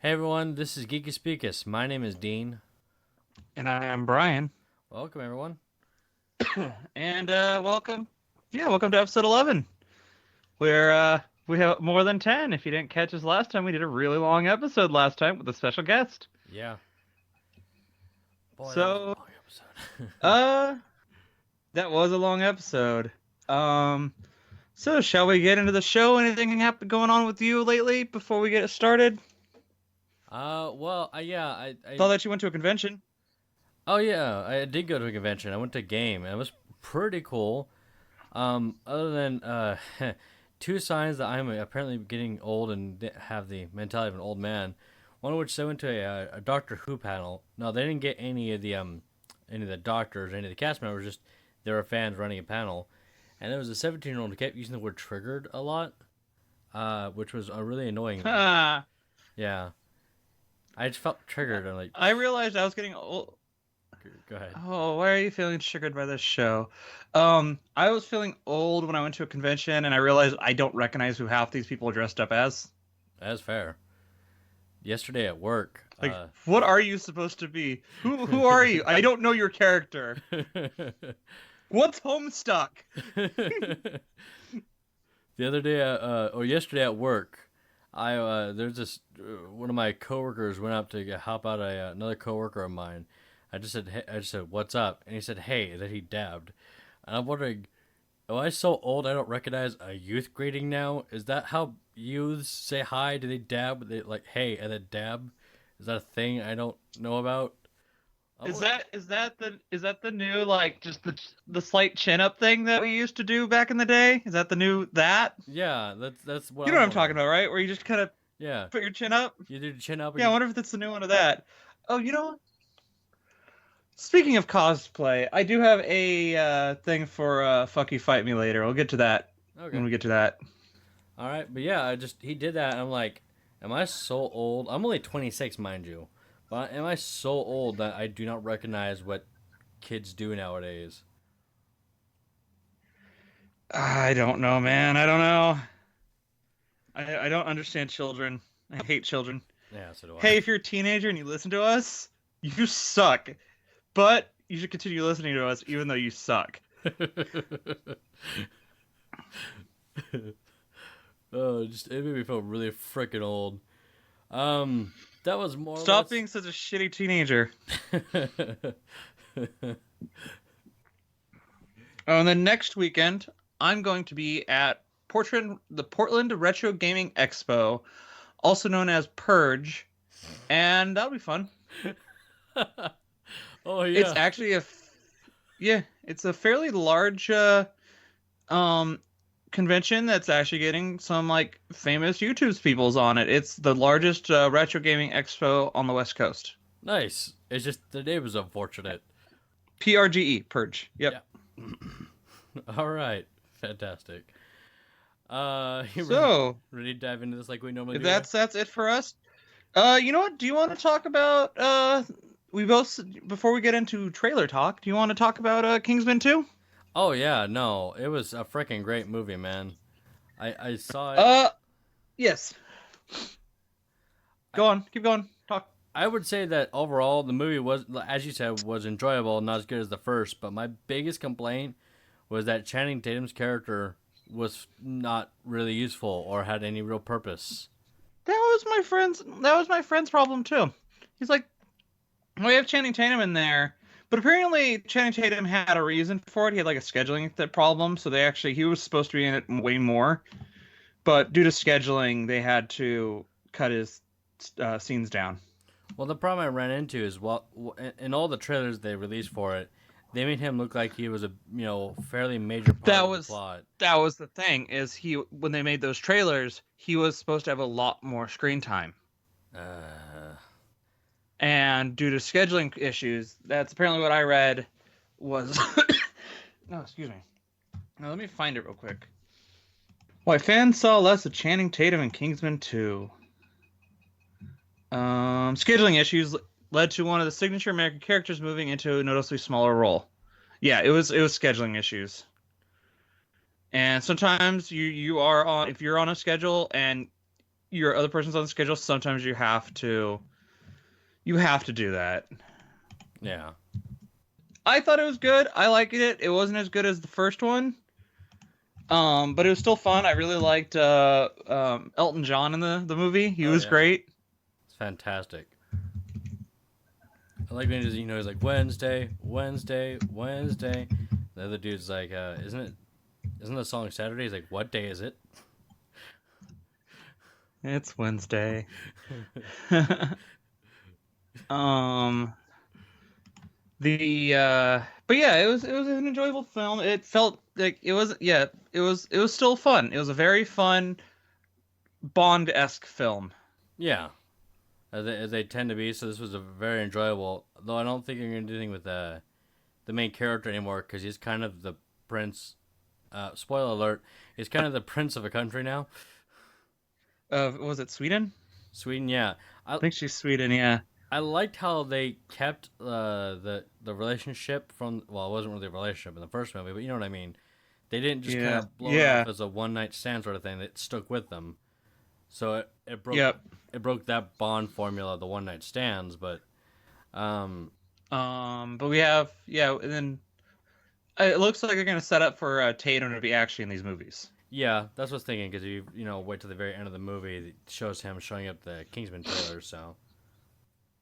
Hey everyone, this is Geekus Speakus. My name is Dean. And I am Brian. Welcome everyone. And welcome. Yeah, welcome to episode 11, where we have more than 10. If you didn't catch us last time, we did a really long episode last time with a special guest. Yeah. Boy, that was So, a long episode. uh, that was a long episode. Um, so shall we get into the show? Anything happen going on with you lately before we get started? yeah, I Saw that you went to a convention. oh yeah, I did go to a convention. I went to a game and it was pretty cool. Other than two signs that I'm apparently getting old and have the mentality of an old man. One of which I went to a Doctor Who panel. No, they didn't get any of the doctors, any of the cast members. Just there were fans running a panel, and there was a 17-year-old who kept using the word "triggered" a lot, which was really annoying me. Ah, Yeah, I just felt triggered. I'm like, I realized I was getting old. go ahead. Oh, why are you feeling triggered by this show? I was feeling old when I went to a convention and I realized I don't recognize who half these people are dressed up as. That's fair. Yesterday at work, Like, what are you supposed to be? Who are you? I don't know your character. What's Homestuck? the other day, or yesterday at work, there's this one of my coworkers went up to help out another coworker of mine. I just said, "What's up?" And he said, "Hey," that he dabbed. And I'm wondering, am I so old I don't recognize a youth greeting now? Is that how youths say hi? Do they dab? They like hey and then dab? Is that a thing I don't know about? I'm like, Is that the new like just the slight chin up thing that we used to do back in the day? Is that the new that? yeah, that's what You know I'm what I'm talking wondering. about, right? Where you just kind of Yeah, put your chin up. you do chin up or Yeah, I you. wonder if that's the new one of that. Oh, you know what? Speaking of cosplay, I do have a thing for fuck you fight me later. We'll get to that when Okay. we get to that. All right, but yeah, I just he did that, and I'm like, am I so old? I'm only 26, mind you, but am I so old that I do not recognize what kids do nowadays? I don't know, man. I don't know. I don't understand children. I hate children. Yeah, so do I. Hey, if you're a teenager and you listen to us, you suck. But you should continue listening to us even though you suck. Oh, just it made me feel really freaking old. Um, that was more or Stop less. being such a shitty teenager. Oh, and then next weekend, I'm going to be at the Portland Retro Gaming Expo, also known as Purge, and that'll be fun. Oh It's yeah. actually yeah, it's a fairly large um convention that's actually getting some like famous YouTube peoples on it. It's the largest retro gaming expo on the West Coast. Nice. It's just the name is unfortunate. PRGE, Purge. Yep. Yeah. All right. Fantastic. You So, ready to dive into this like we normally if do here? that's it for us. You know what? Do you want to talk about we both before we get into trailer talk, do you want to talk about Kingsman 2? Oh yeah, no, it was a freaking great movie, man. I saw it. Uh yes. I Go on. Keep going. Talk. I would say that overall the movie was, as you said, was enjoyable, not as good as the first. But my biggest complaint was that Channing Tatum's character was not really useful or had any real purpose. That was my friend's problem too. He's like, we have Channing Tatum in there, but apparently Channing Tatum had a reason for it. He had like a scheduling problem, so he was supposed to be in it way more, but due to scheduling, they had to cut his scenes down. Well, the problem I ran into is in all the trailers they released for it, they made him look like he was a fairly major part That of the was plot. that was the thing is he when they made those trailers, he was supposed to have a lot more screen time. Uh, And due to scheduling issues, that's apparently what I read was no, excuse me. Now let me find it real quick. Why fans saw less of Channing Tatum in Kingsman 2. Scheduling issues led to one of the signature American characters moving into a noticeably smaller role. Yeah, it was scheduling issues. And sometimes you are on if you're on a schedule and your other person's on the schedule, sometimes you have to do that. Yeah. I thought it was good. I liked it. It wasn't as good as the first one. But it was still fun. I really liked Elton John in the movie. He Oh was yeah. great. It's fantastic. I like when he's like Wednesday, Wednesday, Wednesday. The other dude's like, isn't the song Saturday? He's like, what day is it? It's Wednesday. um but yeah, it was an enjoyable film. It felt like it was still fun. It was a very fun Bond-esque film. Yeah, as they tend to be. So this was a very enjoyable. Though I don't think you're gonna do anything with the main character anymore because he's kind of the prince. Spoiler alert: he's kind of the prince of a country now. Was it Sweden? Sweden, yeah. I think she's Sweden, yeah. I liked how they kept the relationship from. Well, it wasn't really a relationship in the first movie, but you know what I mean. They didn't just kind Yeah. of blow it Yeah. off as a one night stand sort of thing. It stuck with them. So it broke Yep. it broke that Bond formula, the one night stands. But But we have, yeah, and then it looks like they're gonna set up for Tatum to be actually in these movies. yeah, that's what I was thinking because you wait to the very end of the movie, it shows him showing up the Kingsman trailer. So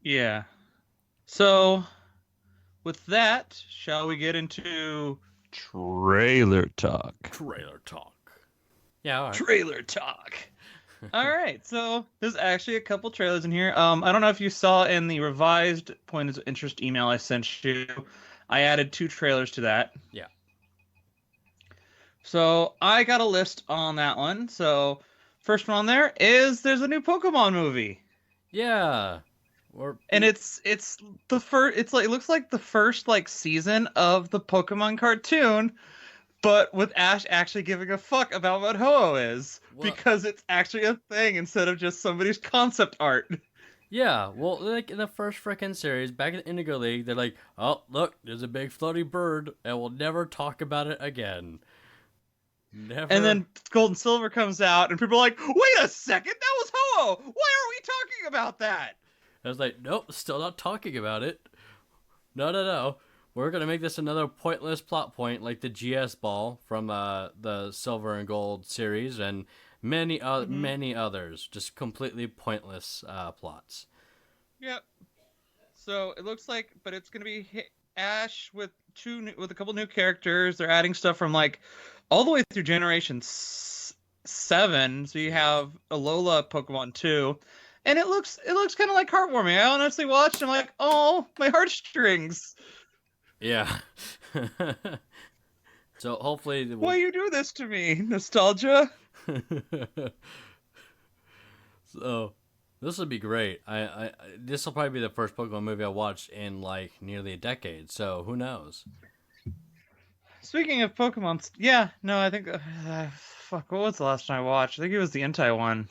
Yeah. So with that, shall we get into trailer talk? trailer talk. Yeah, all right. Trailer talk. All right, so there's actually a couple trailers in here. I don't know if you saw in the revised point of interest email I sent you, I added 2 trailers to that. Yeah. So I got a list on that one. So first one on there is there's a new Pokemon movie, Yeah. and it's the first. It's like it looks like the first like season of the Pokemon cartoon, but with Ash actually giving a fuck about what Ho-Oh is, Well- because it's actually a thing instead of just somebody's concept art. Yeah, well, like in the first frickin' series, back in the Indigo League, they're like, oh, look, there's a big floaty bird, and we'll never talk about it again. Never. And then Gold and Silver comes out, and people are like, "Wait a second, that was Ho-Oh! Why are we talking about that?" I was like, nope, still not talking about it. No. We're going to make this another pointless plot point like the GS ball from the Silver and Gold series and many others. Just completely pointless plots. Yep. So it looks like, but it's gonna be Ash with with a couple new characters. They're adding stuff from like all the way through Generation 7. So you have Alola Pokemon 2, and it looks kind of like heartwarming. I honestly watched. I'm like, oh, my heartstrings. Yeah. So hopefully. Why you do this to me, nostalgia? So this would be great. This will probably be the first Pokemon movie I watched in like nearly a decade. So who knows? Speaking of Pokemon, yeah, no, I think fuck. What was the last time I watched? I think it was the Entei one.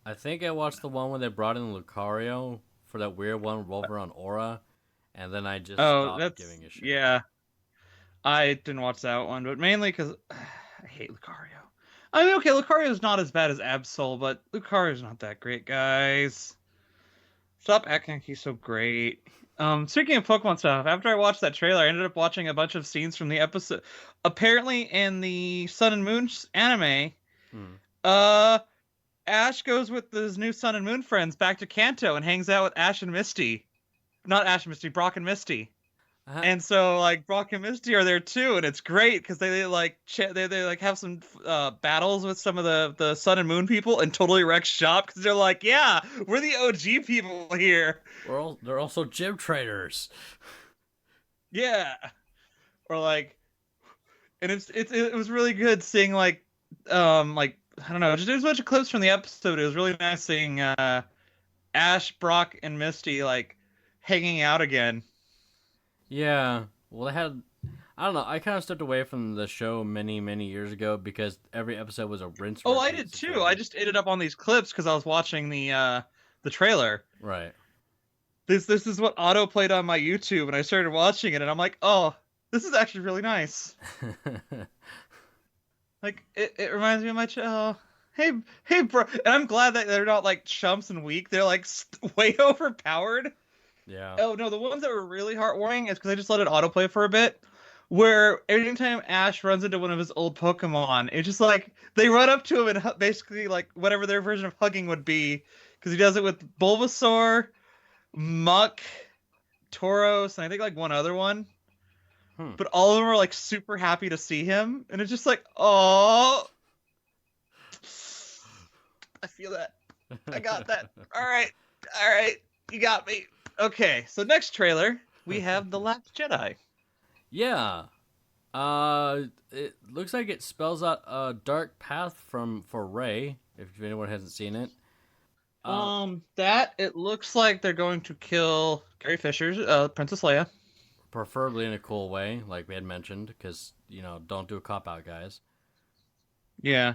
I think I watched the one where they brought in Lucario for that weird one revolver on Aura, and then I just stopped giving a shit. Yeah. I didn't watch that one, but mainly because I hate Lucario. I mean, okay, Lucario's not as bad as Absol, but Lucario's not that great, guys. Stop acting like he's so great. Speaking of Pokemon stuff, after I watched that trailer, I ended up watching a bunch of scenes from the episode. Apparently, in the Sun and Moon anime, Ash goes with his new Sun and Moon friends back to Kanto and hangs out with Ash and Misty. Not Ash and Misty, Brock and Misty. And so like Brock and Misty are there too, and it's great because they like have some battles with some of the Sun and Moon people and totally wreck shop because they're like, yeah, we're the OG people here. They're also gym trainers. Yeah, or like, and it was really good seeing like I don't know, just there's a bunch of clips from the episode. It was really nice seeing Ash, Brock, and Misty like hanging out again. Yeah, well, they had. I don't know. I kind of stepped away from the show many, many years ago because every episode was a rinse. Oh, I did too. I just ended up on these clips because I was watching the trailer. Right. This is what auto played on my YouTube, and I started watching it, and I'm like, oh, this is actually really nice. Like it reminds me of my child. Hey, hey, bro. And I'm glad that they're not like chumps and weak. They're like way overpowered. Yeah. Oh no, the ones that were really heartwarming is because I just let it autoplay for a bit. Where anytime Ash runs into one of his old Pokemon, it's just like they run up to him and basically like whatever their version of hugging would be, because he does it with Bulbasaur, Muck, Tauros, and I think like one other one. Hmm. But all of them are like super happy to see him, and it's just like, oh, I feel that. I got that. All right, you got me. Okay, so next trailer we have The Last Jedi. Yeah. It looks like it spells out a dark path for Rey. If anyone hasn't seen it. Uh, That it looks like they're going to kill Carrie Fisher's Princess Leia. Preferably in a cool way, like we had mentioned, because don't do a cop out, guys. Yeah.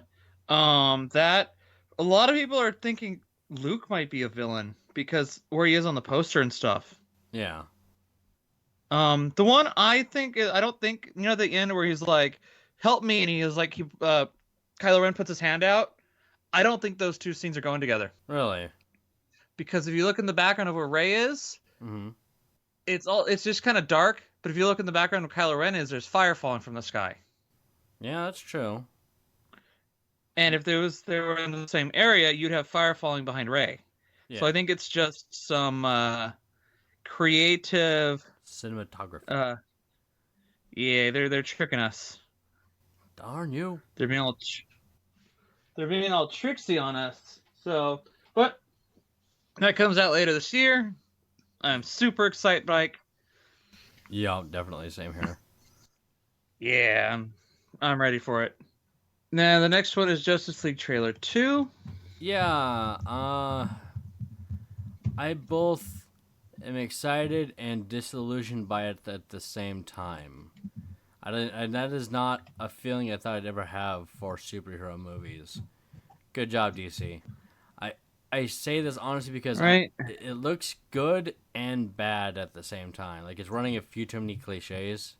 That a lot of people are thinking Luke might be a villain because where he is on the poster and stuff. Yeah. The one I don't think the end where he's like, "Help me," and he is like Kylo Ren puts his hand out. I don't think those two scenes are going together Really. because if you look in the background of where Rey is, Mm-hmm. it's just kind of dark. But if you look in the background of Kylo Ren is, there's fire falling from the sky. Yeah, that's true. And if they were in the same area, you'd have fire falling behind Rey. So Yeah. I think it's just some creative. Cinematography. Uh, yeah, they're tricking us. Darn you. They're being all they're being all tricksy on us. So, but that comes out later this year. I'm super excited. Like, Yeah, definitely same here. yeah, I'm ready for it. Now the next one is Justice League trailer 2. Yeah. I both am excited and disillusioned by it at the same time. And that is not a feeling I thought I'd ever have for superhero movies. Good job, DC. I I say this honestly because Right? it looks good and bad at the same time. Like it's running a few too many cliches.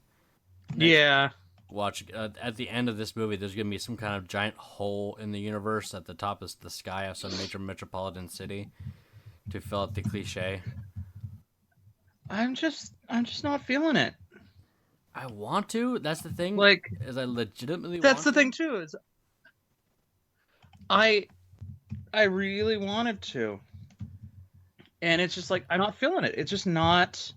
Next, Yeah. watch at the end of this movie. There's gonna be some kind of giant hole in the universe at the top of the sky of some major metropolitan city to fill out the cliche. I'm just not feeling it. I want to. That's the thing. Like, Is I legitimately that's want the thing to. too. Is I I really wanted to, and it's just like I'm not feeling it. It's just not.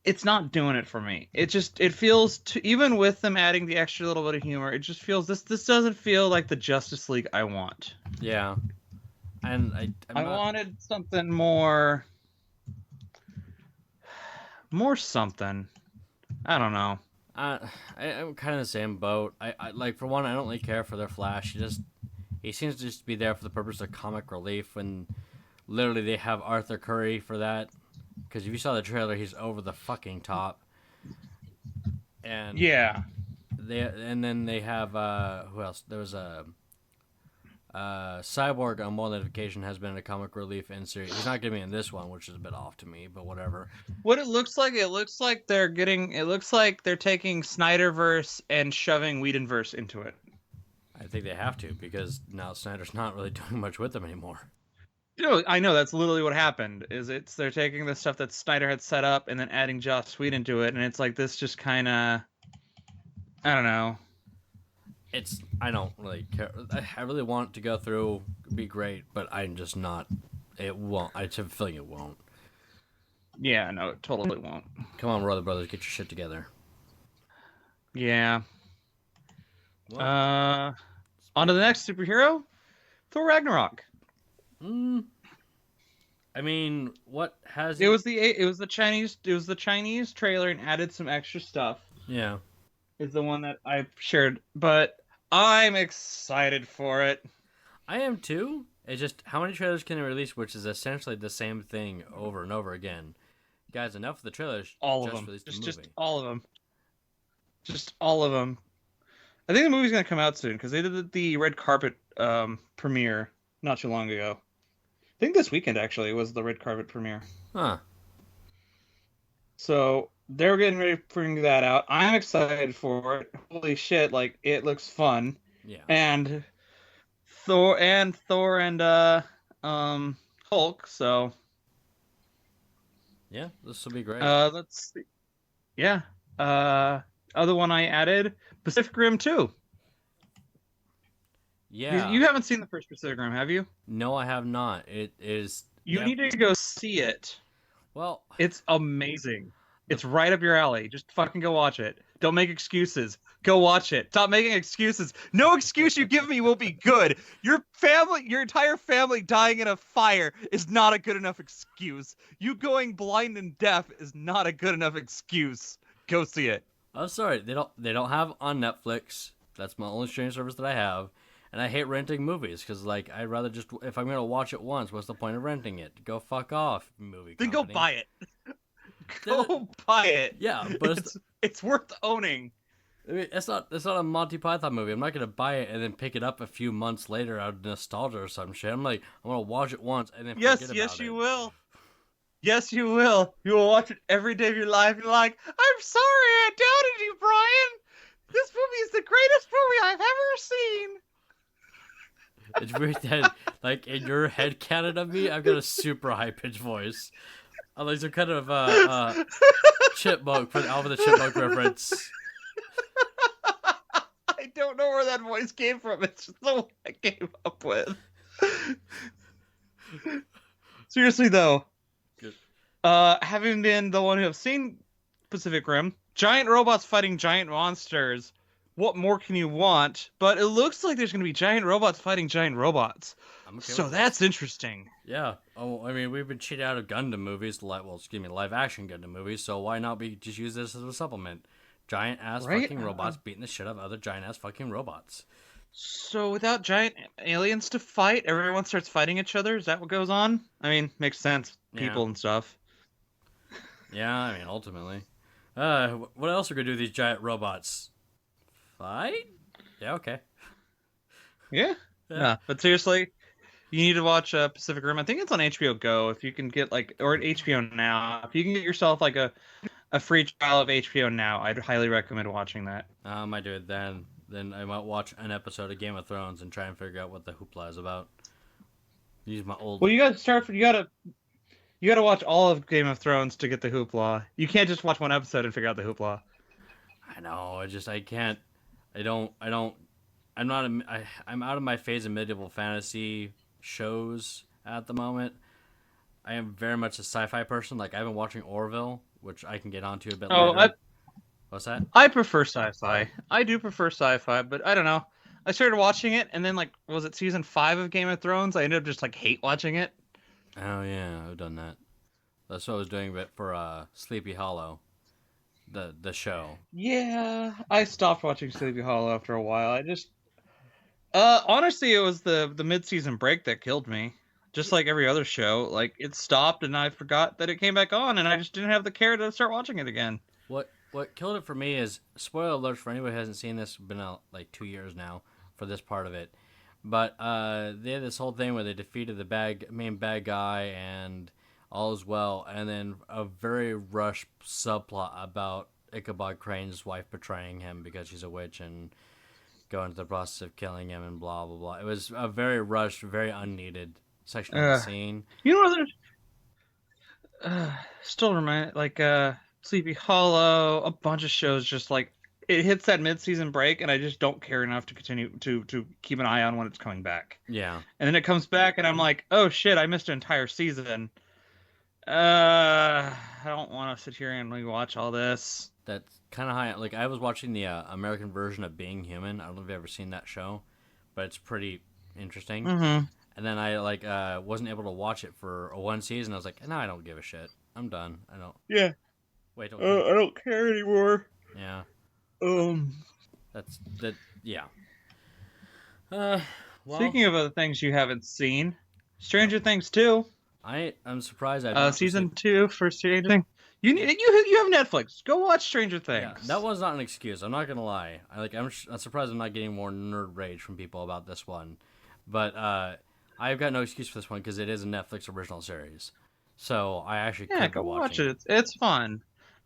It's not doing it for me. It feels even with them adding the extra little bit of humor, it just feels this doesn't feel like the Justice League I want. Yeah, and I'm I not. wanted something more something. I don't know. I'm kind of the same boat. I like for one, I don't really care for their Flash. He seems to just be there for the purpose of comic relief. When literally they have Arthur Curry for that. Because if you saw the trailer, he's over the fucking top. And Yeah. then they have who else? There was a Cyborg on One Notification has been a comic relief in series. He's not going to be in this one, which is a bit off to me, but whatever. What it looks like, it looks like they're taking Snyderverse and shoving Whedonverse into it. I think they have to because now Snyder's not really doing much with them anymore. I know that's literally what happened. They're taking the stuff that Snyder had set up and then adding Joss Whedon to it, and it's like this just kind of, I don't know. I don't really care. I really want it to go through, be great, but I'm just not. It won't. I have a feeling it won't. Yeah, no, it totally won't. Come on, Brother Brothers, get your shit together. Yeah. Well, On to the next superhero, Thor Ragnarok. I mean, what has It was the Chinese trailer and added some extra stuff. Yeah. Is the one that I shared, but I'm excited for it. I am too. It's just how many trailers can they release, which is essentially the same thing over and over again. Guys, enough of the trailers. All of just them. released the Just movie. all of them. Just all of them. I think the movie's gonna come out soon because they did the red carpet premiere not too long ago. I think this weekend actually was the red carpet premiere. Huh. So they're getting ready to bring that out. I'm excited for it. Holy shit! Like it looks fun, Yeah. and Thor and um Hulk. So Yeah, this will be great. let's see. Yeah. Uh, other one I added, Pacific Rim 2. Yeah. You haven't seen the first Pacific Rim, have you? No, I have not. It is You need to go see it. well, It's amazing. the It's right up your alley. Just fucking go watch it. Don't make excuses. Go watch it. Stop making excuses. No excuse you give me will be good. Your family, your entire family dying in a fire is not a good enough excuse. You going blind and deaf is not a good enough excuse. Go see it. I'm sorry. They don't have on Netflix. That's my only streaming service that I have. And I hate renting movies because like I'd rather just if I'm gonna watch it once, what's the point of renting it? Go fuck off, movie Then go company. buy it. Then Go buy it. Yeah, but It's worth owning. I mean, it's not a Monty Python movie. I'm not gonna buy it and then pick it up a few months later out of nostalgia or some shit. I'm gonna watch it once and then forget about it. Yes, you will. Yes, you will. You will watch it every day of your life. You're like, I'm sorry I doubted you, Brian. This movie is the greatest movie I've ever seen. It's weird that like in your head canon of me, I've got a super high pitched voice. I'm like some kind of chipmunk for the Alvin the Chipmunk reference. I don't know where that voice came from. It's just the one I came up with. Seriously though, Good. having been the one who have seen Pacific Rim, giant robots fighting giant monsters. What more can you want? But it looks like there's going to be giant robots fighting giant robots. I'm okay So with that's interesting. Yeah. Oh, I mean, we've been cheated out of Gundam movies, live action Gundam movies. So why not just use this as a supplement? Giant ass Right? fucking robots beating the shit out of other giant ass fucking robots. So without giant aliens to fight, everyone starts fighting each other? Is that what goes on? I mean, makes sense. People Yeah. and stuff. Yeah, I mean, ultimately. What else are we gonna do with these giant robots? Fight? Yeah, okay. Yeah. Yeah. But seriously, you need to watch Pacific Rim. I think it's on HBO Go. If you can get or HBO Now. If you can get yourself a free trial of HBO Now, I'd highly recommend watching that. I might do it then. Then I might watch an episode of Game of Thrones and try and figure out what the hoopla is about. Use my old. Well, you gotta start. You gotta watch all of Game of Thrones to get the hoopla. You can't just watch one episode and figure out the hoopla. I know. I can't. I'm not. I'm out of my phase of medieval fantasy shows at the moment. I am very much a sci-fi person. Like I've been watching Orville, which I can get onto a bit later. What's that? I prefer sci-fi. I do prefer sci-fi, but I don't know. I started watching it, and then was it season 5 of Game of Thrones? I ended up just hate watching it. Oh yeah, I've done that. That's what I was doing, but for Sleepy Hollow, the show. Yeah, I stopped watching Sleepy Hollow after a while. I just, honestly, it was the mid-season break that killed me. Just like every other show, it stopped, and I forgot that it came back on, and I just didn't have the care to start watching it again. What killed it for me is spoiler alert for anybody who hasn't seen this. Been out 2 years now for this part of it, but they had this whole thing where they defeated the main bad guy and all is well, and then a very rushed subplot about Ichabod Crane's wife betraying him because she's a witch and going to the process of killing him and blah blah blah. It was a very rushed, very unneeded section of the scene. You know, there's still remind Sleepy Hollow, a bunch of shows just it hits that mid-season break, and I just don't care enough to continue to keep an eye on when it's coming back. Yeah, And then it comes back, and I'm like, oh shit, I missed an entire season. I don't want to sit here and rewatch all this. that's kind of high. Like I was watching the American version of Being Human. I don't know if you've ever seen that show, but it's pretty interesting. Mm-hmm. And then I wasn't able to watch it for one season. I was like, no, I don't give a shit. I'm done. I don't. Yeah. Wait, don't. I don't care anymore. Yeah. Um. That's that. Yeah. Well, Speaking of other things you haven't seen, Stranger Things 2. I'm surprised I season 2 for Stranger Things. You have Netflix. Go watch Stranger Things. Yeah, that was not an excuse. I'm not gonna lie. I'm surprised I'm not getting more nerd rage from people about this one, but I've got no excuse for this one because it is a Netflix original series. So I actually could go watch watching it. It's fun.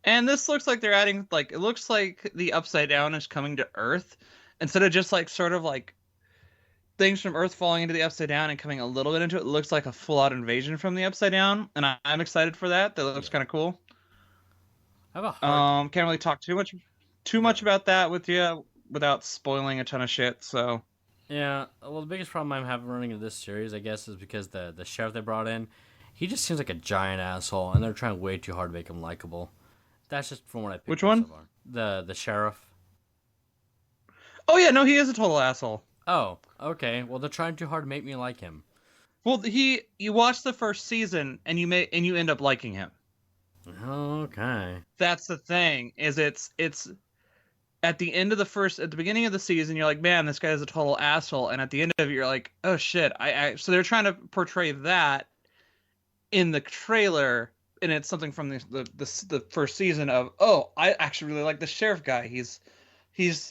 And this looks like they're adding, like, it looks like the Upside Down is coming to Earth instead of just like sort of like things from Earth falling into the Upside Down and coming a little bit into it. It looks like a full-out invasion from the Upside Down, and I'm excited for that. That looks Yeah. kind of cool. I have a hard. Can't really talk too Yeah. much about that with you without spoiling a ton of shit. So Yeah. Well, the biggest problem I'm having running in this series, I guess, is because the sheriff they brought in, he just seems like a giant asshole, and they're trying way too hard to make him likable. That's just from what I which picked up so one? far. The sheriff. Oh yeah, no, he is a total asshole. Oh, okay. Well, they're trying too hard to make me like him. Well, you watch the first season and you end up liking him. Okay. That's the thing. Is it's at the end of at the beginning of the season, you're like, man, this guy is a total asshole, and at the end of it, you're like, oh shit. So they're trying to portray that in the trailer, and it's something from the first season of, oh, I actually really like the sheriff guy. He's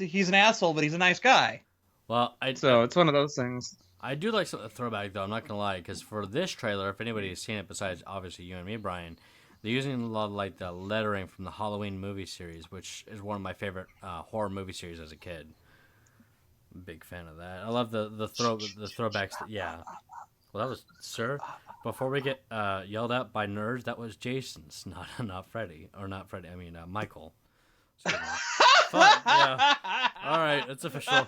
an asshole, but he's a nice guy. Well, So it's one of those things. I do like some throwback though. I'm not gonna lie, because for this trailer, if anybody has seen it besides obviously you and me, Brian, they're using a lot of like the lettering from the Halloween movie series, which is one of my favorite horror movie series as a kid. Big fan of that. I love the throwbacks. Yeah. Well, that was sir. Before we get yelled at by nerds, that was Jason's, not Freddy, or not Freddy. I mean Michael. Excuse me. Fuck, yeah. All right, it's official.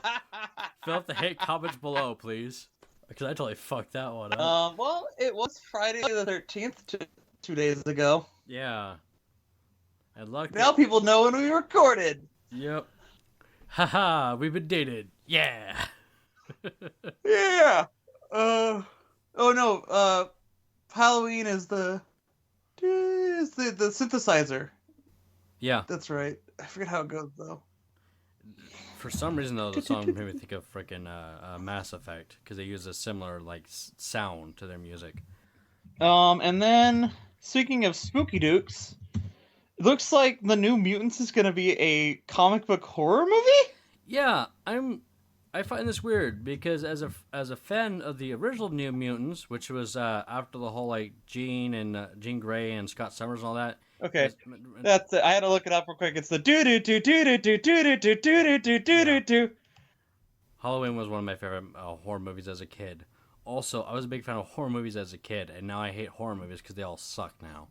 Fill out the hate comments below, please, because I totally fucked that one up. Well, it was Friday the 13th, 2 days ago. Yeah. And luck. Now people know when we recorded. Yep. Haha, we've been dated. Yeah. Yeah. Oh no. Halloween is the synthesizer. Yeah. That's right. I forget how it goes though. For some reason, though, the song made me think of freaking Mass Effect because they use a similar like sound to their music. And then speaking of Spooky Dukes, it looks like the New Mutants is gonna be a comic book horror movie. Yeah, I find this weird because as a fan of the original New Mutants, which was after the whole like Jean Grey and Scott Summers and all that. Okay, that's it. I had to look it up real quick. It's the do do do do do do do do do do do do do. Halloween was one of my favorite horror movies as a kid. Also, I was a big fan of horror movies as a kid, and now I hate horror movies because they all suck now.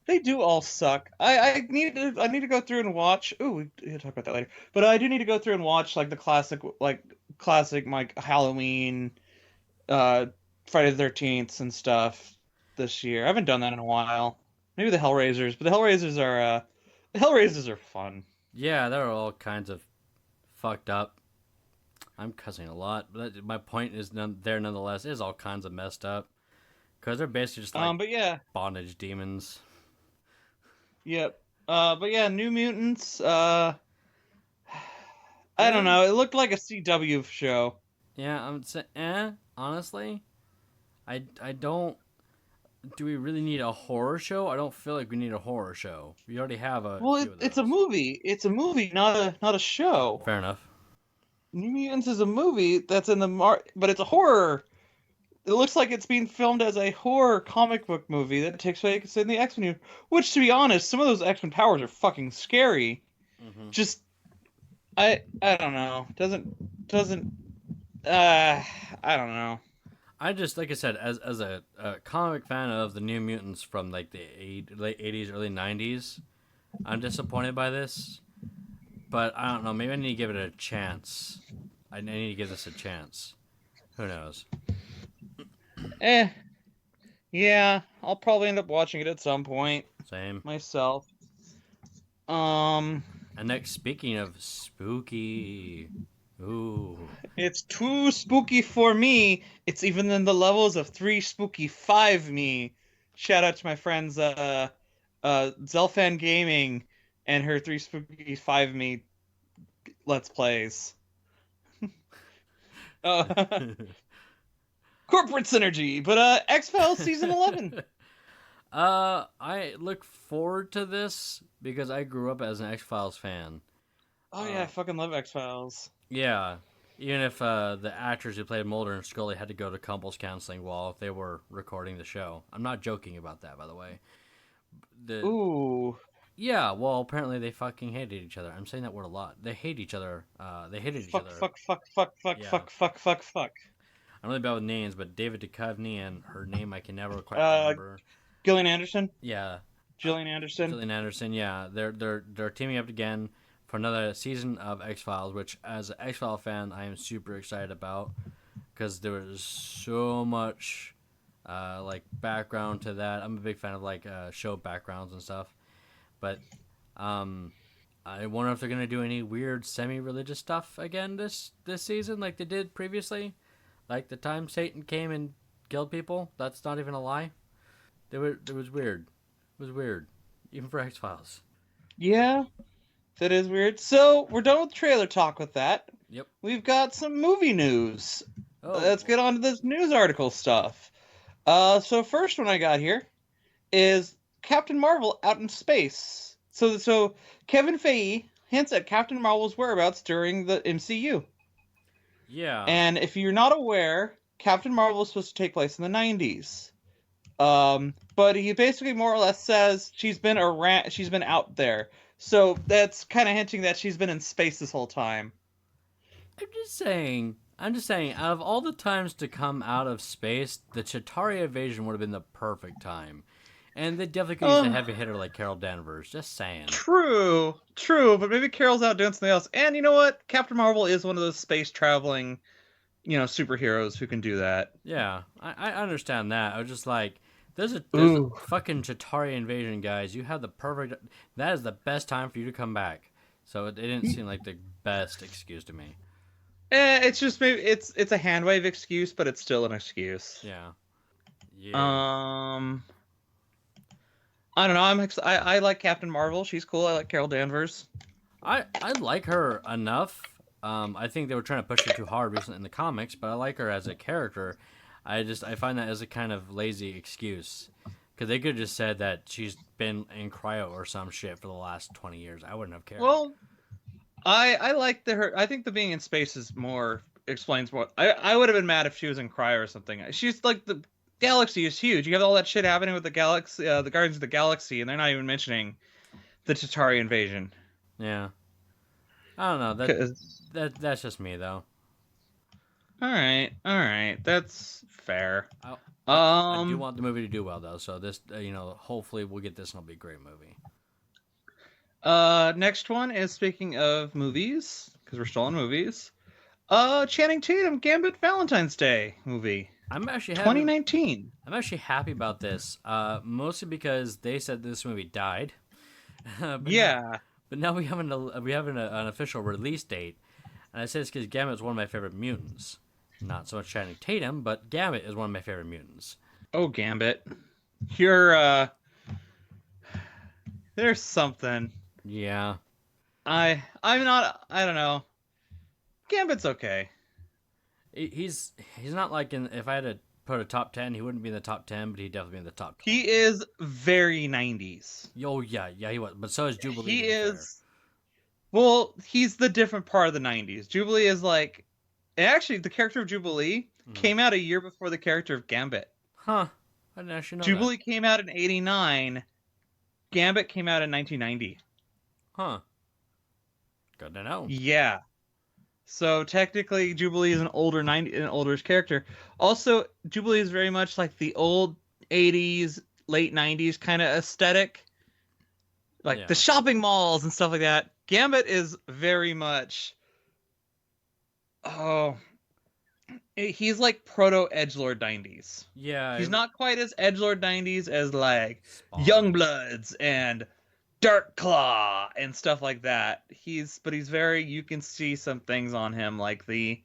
They do all suck. I need to go through and watch. Ooh, we can talk about that later. But I do need to go through and watch like the classic like Halloween, Friday the 13th and stuff this year. I haven't done that in a while. Maybe the Hellraisers, but the Hellraisers are fun. Yeah, they're all kinds of fucked up. I'm cussing a lot, but my point is nonetheless. It is all kinds of messed up because they're basically just like But yeah, bondage demons. yep. But yeah, New Mutants. I don't know. It looked like a CW show. Yeah, I'm saying, honestly, I don't. Do we really need a horror show? I don't feel like we need a horror show. We already have a. Well, it's a movie. It's a movie, not a show. Fair enough. New Mutants is a movie that's in the but it's a horror. It looks like it's being filmed as a horror comic book movie that takes place in the X-Men. Which, to be honest, some of those X-Men powers are fucking scary. Mm-hmm. Just, I don't know. I don't know. I just, like I said, as a comic fan of the New Mutants from like the late 80s, early 90s, I'm disappointed by this. But I don't know. Maybe I need to give it a chance. I need to give this a chance. Who knows? Yeah, I'll probably end up watching it at some point Same. myself. And next, speaking of spooky, ooh, it's too spooky for me. It's even in the levels of 3 spooky 5 me. Shout out to my friends Zelfan Gaming and her 3 spooky 5 me let's plays. Corporate synergy, but X-Files season 11. I look forward to this because I grew up as an X-Files fan. Oh yeah, I fucking love X-Files. Yeah, even if the actors who played Mulder and Scully had to go to couples counseling while they were recording the show. I'm not joking about that, by the way. Ooh. Yeah, well, apparently they fucking hated each other. I'm saying that word a lot. They hate each other. They hated each Fuck, other. fuck, fuck, fuck, fuck, Yeah. fuck, fuck, fuck, fuck. I'm really bad with names, but David Duchovny and her name I can never quite Uh, remember. Gillian Anderson? Yeah, Gillian Anderson? Gillian Anderson. Yeah, they're teaming up again for another season of X Files, which as an X File fan I am super excited about because there was so much like background to that. I'm a big fan of like show backgrounds and stuff, but um, I wonder if they're gonna do any weird semi-religious stuff again this season, like they did previously, like the time Satan came and killed people. That's not even a lie. It was weird. It was weird, even for X Files. Yeah, that is weird. So, we're done with trailer talk with that. Yep. We've got some movie news. Oh. Let's get on to this news article stuff. So first one I got here is Captain Marvel out in space. So Kevin Feige hints at Captain Marvel's whereabouts during the MCU. Yeah. And if you're not aware, Captain Marvel is supposed to take place in the 90s. But he basically more or less says she's been out there. So that's kind of hinting that she's been in space this whole time. I'm just saying. I'm just saying. Out of all the times to come out of space, the Chitauri invasion would have been the perfect time, and they definitely could use a heavy hitter like Carol Danvers. Just saying. True, but maybe Carol's out doing something else. And you know what? Captain Marvel is one of those space traveling, superheroes who can do that. Yeah, I understand that. I was just like, there's a fucking Chitauri invasion, guys. You have the perfect. That is the best time for you to come back. So it didn't seem like the best excuse to me. It's just maybe it's a hand wave excuse, but it's still an excuse. Yeah. I don't know. I like Captain Marvel. She's cool. I like Carol Danvers. I like her enough. I think they were trying to push her too hard recently in the comics, but I like her as a character. I find that as a kind of lazy excuse because they could have just said that she's been in cryo or some shit for the last 20 years. I wouldn't have cared. Well, I like her. I think the being in space is more explains more. I would have been mad if she was in cryo or something. She's like the galaxy is huge. You have all that shit happening with the galaxy, the Guardians of the Galaxy, and they're not even mentioning the Chitauri invasion. Yeah, I don't know. That's just me though. All right, that's fair. I do want the movie to do well though, so this, hopefully we'll get this and it'll be a great movie. Next one is speaking of movies, because we're still on movies. Channing Tatum Gambit Valentine's Day movie. I'm actually 2019. I'm actually happy about this. Mostly because they said this movie died. Yeah. But now we have an official release date, and I say this because Gambit is one of my favorite mutants. Not so much Channing Tatum, but Gambit is one of my favorite mutants. Oh, Gambit, there's something. Yeah. I'm not. I don't know. Gambit's okay. He's not like if I had to put a top 10, he wouldn't be in the top 10, but he'd definitely be in the top 20. He is very 90s. Oh yeah, he was. But so is Jubilee. He is. Well, he's the different part of the 90s. Jubilee is like, actually, the character of Jubilee came out a year before the character of Gambit. Huh? I didn't actually know. Jubilee came out in '89. Gambit came out in 1990. Huh. Good to know. Yeah. So technically, Jubilee is an older character. Also, Jubilee is very much like the old '80s, late '90s kind of aesthetic, like the shopping malls and stuff like that. Gambit is very much. Oh, he's like proto edgelord '90s. Yeah. He's not quite as edgelord '90s as like Youngbloods and Dark Claw and stuff like that. But he's very, you can see some things on him, like the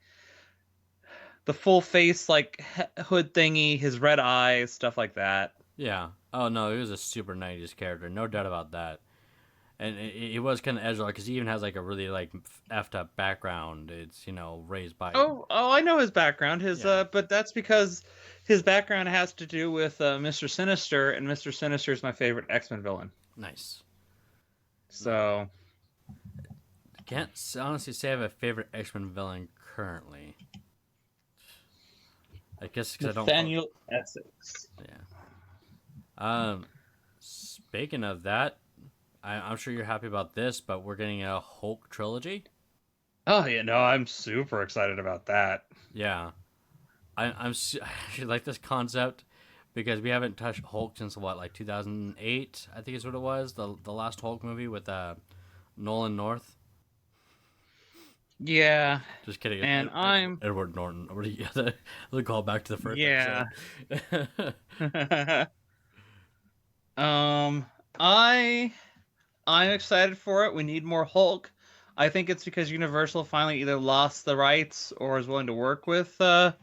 full face, like hood thingy, his red eyes, stuff like that. Yeah. Oh no, he was a super 90s character, no doubt about that. And he was kind of edgelord because he even has like a really like effed up background. It's raised by. Oh, I know his background. But that's because his background has to do with Mr. Sinister, and Mr. Sinister is my favorite X-Men villain. Nice. So, I can't honestly say I have a favorite X-Men villain currently. I guess because I don't. Nathaniel Essex. Yeah. Speaking of that, I'm sure you're happy about this, but we're getting a Hulk trilogy. Oh yeah, no, I'm super excited about that. Yeah, I actually like this concept because we haven't touched Hulk since what, like 2008, I think is what it was. The last Hulk movie with Nolan North. Yeah, Just kidding. It's and I'm Edward Norton. What do you the call back to the first yeah. episode? um, I I'm excited for it. We need more Hulk. I think it's because Universal finally either lost the rights or is willing to work with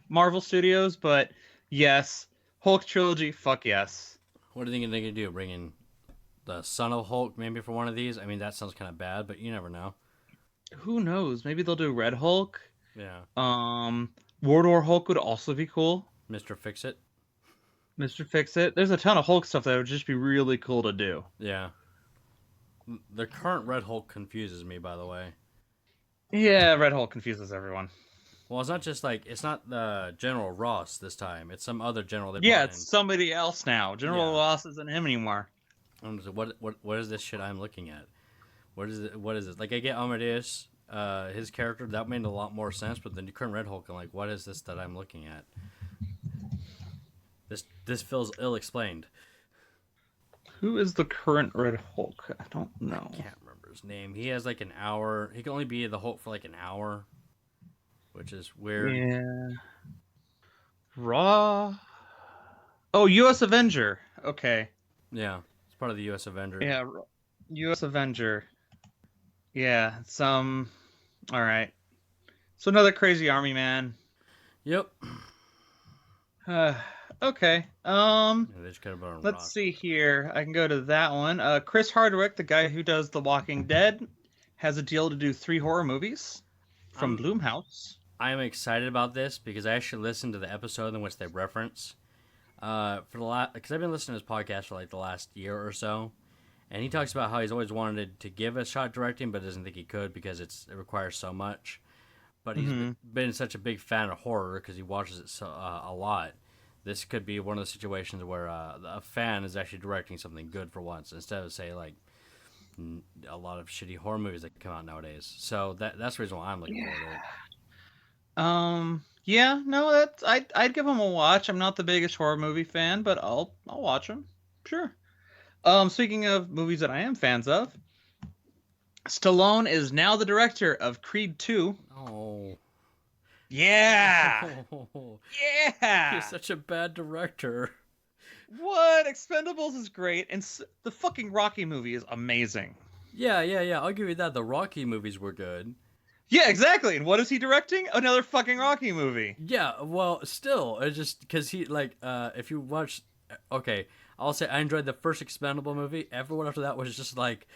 Marvel Studios. But yes, Hulk trilogy, fuck yes. What do you think they're gonna do? Bring in the Son of Hulk maybe for one of these? I mean, that sounds kind of bad, but you never know. Who knows? Maybe they'll do Red Hulk. Yeah, Um, World War Hulk would also be cool. Mister Fix It. Mr. Fix It. There's a ton of Hulk stuff that would just be really cool to do. Yeah, the current Red Hulk confuses me. By the way, Yeah, Red Hulk confuses everyone. well, it's not just like it's not General Ross this time. It's some other general they Yeah, brought it's in. somebody else now. General Yeah, Ross isn't him anymore. I'm just like, what is this shit I'm looking at? What is it? What is it? Like I get Amadeus, his character that made a lot more sense, but the current Red Hulk, I'm like, what is this that I'm looking at? This feels ill explained. Who is the current Red Hulk? I don't know. I can't remember his name. He has like an hour. He can only be the Hulk for like an hour, which is weird. Yeah. Raw. Oh, U.S. Avenger. Okay. Yeah, it's part of the U.S. Avengers. Yeah, U.S. Avenger. Yeah, some. All right. So another crazy army man. Yep. Okay. Yeah, they just got about on Let's Ross. see here. I can go to that one. Chris Hardwick, the guy who does The Walking Dead, has a deal to do 3 horror movies from Blumhouse. I'm excited about this because I actually listened to the episode in which they reference for the last because I've been listening to his podcast for like the last year or so, and he talks about how he's always wanted to give a shot directing but doesn't think he could because it requires so much. But he's been such a big fan of horror because he watches it so a lot. This could be one of the situations where a fan is actually directing something good for once instead of say like a lot of shitty horror movies that come out nowadays. So that's the reason why I'm looking forward to it. Yeah, no, that's I'd give him a watch. I'm not the biggest horror movie fan, but I'll watch them. Sure. Speaking of movies that I am fans of, Stallone is now the director of Creed 2. Oh. Yeah. Oh, Yeah. he's such a bad director. What? Expendables is great, and the fucking Rocky movie is amazing. Yeah. I'll give you that. The Rocky movies were good. Yeah, exactly. And what is he directing? Another fucking Rocky movie. Yeah, well, still, it's just because he like, if you watch, okay, I'll say I enjoyed the first Expendable movie. Everyone after that was just like,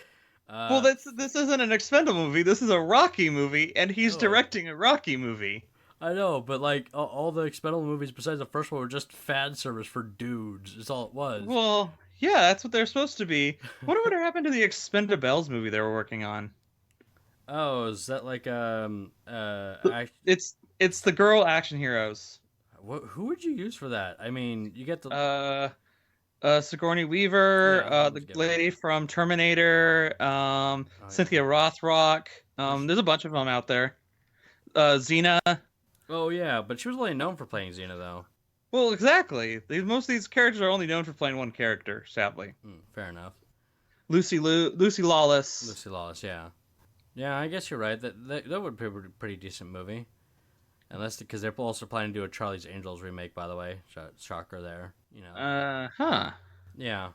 Well, this isn't an Expendable movie. This is a Rocky movie, and he's directing a Rocky movie. I know, but like all the Expendable movies besides the first one were just fan service for dudes. That's all it was. Well, yeah, that's what they're supposed to be. What would have happened to the Expendables movie they were working on? Oh, is that like It's the girl action heroes. who would you use for that? I mean, you get the Sigourney Weaver, Yeah, the lady from Terminator, Cynthia Rothrock. There's a bunch of them out there. Xena. Oh yeah, but she was only known for playing Xena though. Well, exactly. Most of these characters are only known for playing one character. Sadly, Fair enough. Lucy Lawless. Lucy Lawless, yeah. Yeah, I guess you're right. That would be a pretty decent movie. Unless because they're also planning to do a Charlie's Angels remake, by the way. Shocker there. You know. Huh. Yeah.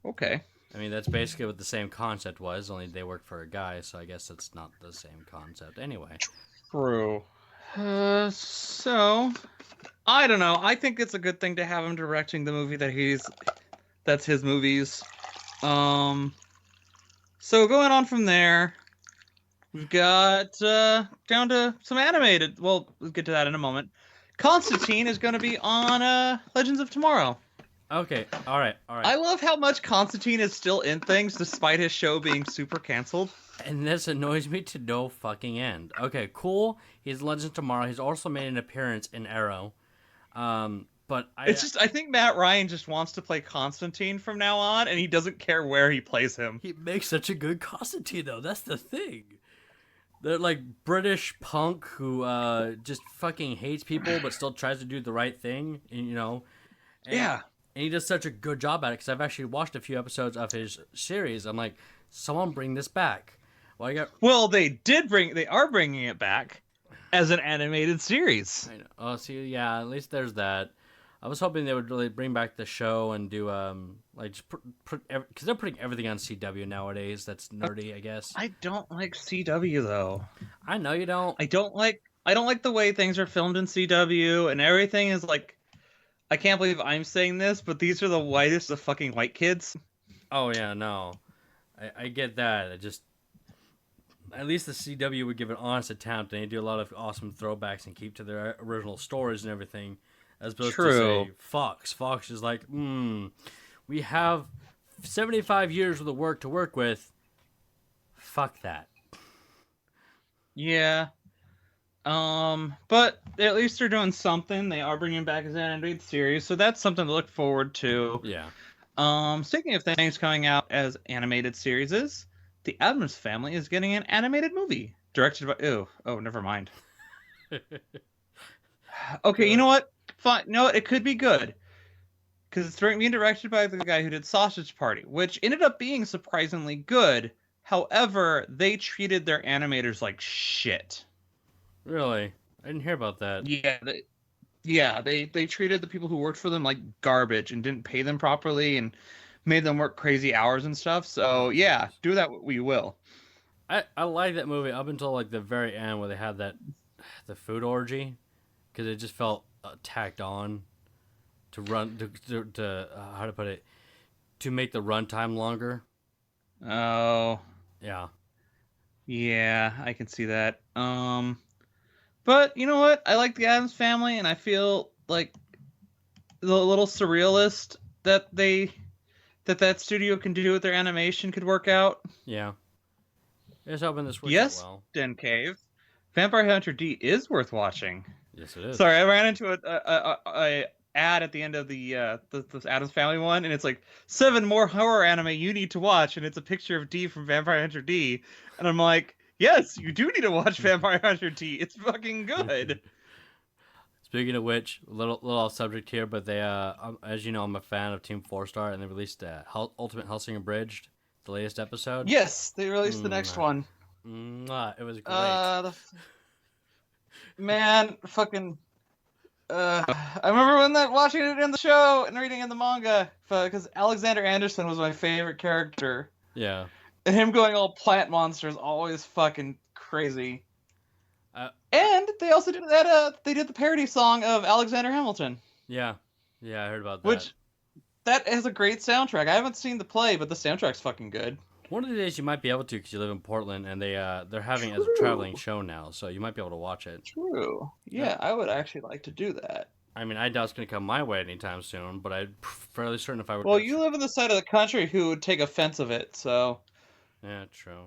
Okay. I mean, that's basically what the same concept was, only they worked for a guy, so I guess it's not the same concept. Anyway. True. So I don't know. I think it's a good thing to have him directing the movie that's his movies. So going on from there, we've got down to some animated. Well, we'll get to that in a moment. Constantine is going to be on Legends of Tomorrow. Okay, all right. I love how much Constantine is still in things despite his show being super canceled. And this annoys me to no fucking end. Okay, cool. He's Legends Tomorrow. He's also made an appearance in Arrow. But It's just I think Matt Ryan just wants to play Constantine from now on, and he doesn't care where he plays him. he makes such a good Constantine though. That's the thing. They're like British punk who just fucking hates people but still tries to do the right thing, you know. Yeah. And he does such a good job at it because I've actually watched a few episodes of his series. I'm like, someone bring this back. Well, they are bringing it back as an animated series. I know. Oh, see, yeah, at least there's that. I was hoping they would really bring back the show and do like just put because they're putting everything on CW nowadays. That's nerdy, I guess. I don't like CW though. I know you don't. I don't like the way things are filmed in CW, and everything is like. I can't believe I'm saying this, but these are the whitest of fucking white kids. Oh yeah, no, I get that. I just at least the CW would give an honest attempt, and they do a lot of awesome throwbacks and keep to their original stories and everything. As opposed to say Fox. Fox is like, we have 75 years worth of work to work with. Fuck that. Yeah. But at least they're doing something. They are bringing back his animated series, so that's something to look forward to. Yeah. Speaking of things coming out as animated series, the Addams Family is getting an animated movie directed by. Oh, never mind. Okay, you know what? Fine. No, it could be good. Because it's being directed by the guy who did Sausage Party, which ended up being surprisingly good. However, they treated their animators like shit. Really? I didn't hear about that. Yeah, they treated the people who worked for them like garbage and didn't pay them properly and made them work crazy hours and stuff. So, yeah, do that we will. I like that movie up until like the very end where they had the food orgy. Because it just felt tacked on to run to how to put it, to make the runtime longer. Oh, yeah, I can see that. But you know what? I like the Addams Family, and I feel like the little surrealist that that studio can do with their animation could work out. Yeah, just hoping this works out well. Den Cave, Vampire Hunter D is worth watching. Yes, it is. Sorry, I ran into a ad at the end of the this Addams Family one, and it's like 7 more horror anime you need to watch, and it's a picture of D from Vampire Hunter D, and I'm like, yes, you do need to watch Vampire Hunter D. It's fucking good. Speaking of which, little off subject here, but they as you know, I'm a fan of Team 4-Star, and they released Ultimate Hellsing Abridged, the latest episode. Yes, they released the next one. It was great. Man, fucking. I remember watching it in the show and reading in the manga because Alexander Anderson was my favorite character. Yeah. And him going all plant monster is always fucking crazy. And they also did that. They did the parody song of Alexander Hamilton. Yeah, I heard about that. Which that has a great soundtrack. I haven't seen the play, but the soundtrack's fucking good. One of the days you might be able to because you live in Portland, and they're having it as a traveling show now, so you might be able to watch it. True. Yeah, I would actually like to do that. I mean, I doubt it's going to come my way anytime soon, but I'm fairly certain if I would. Well, you live in the side of the country who would take offense of it, so. Yeah, true.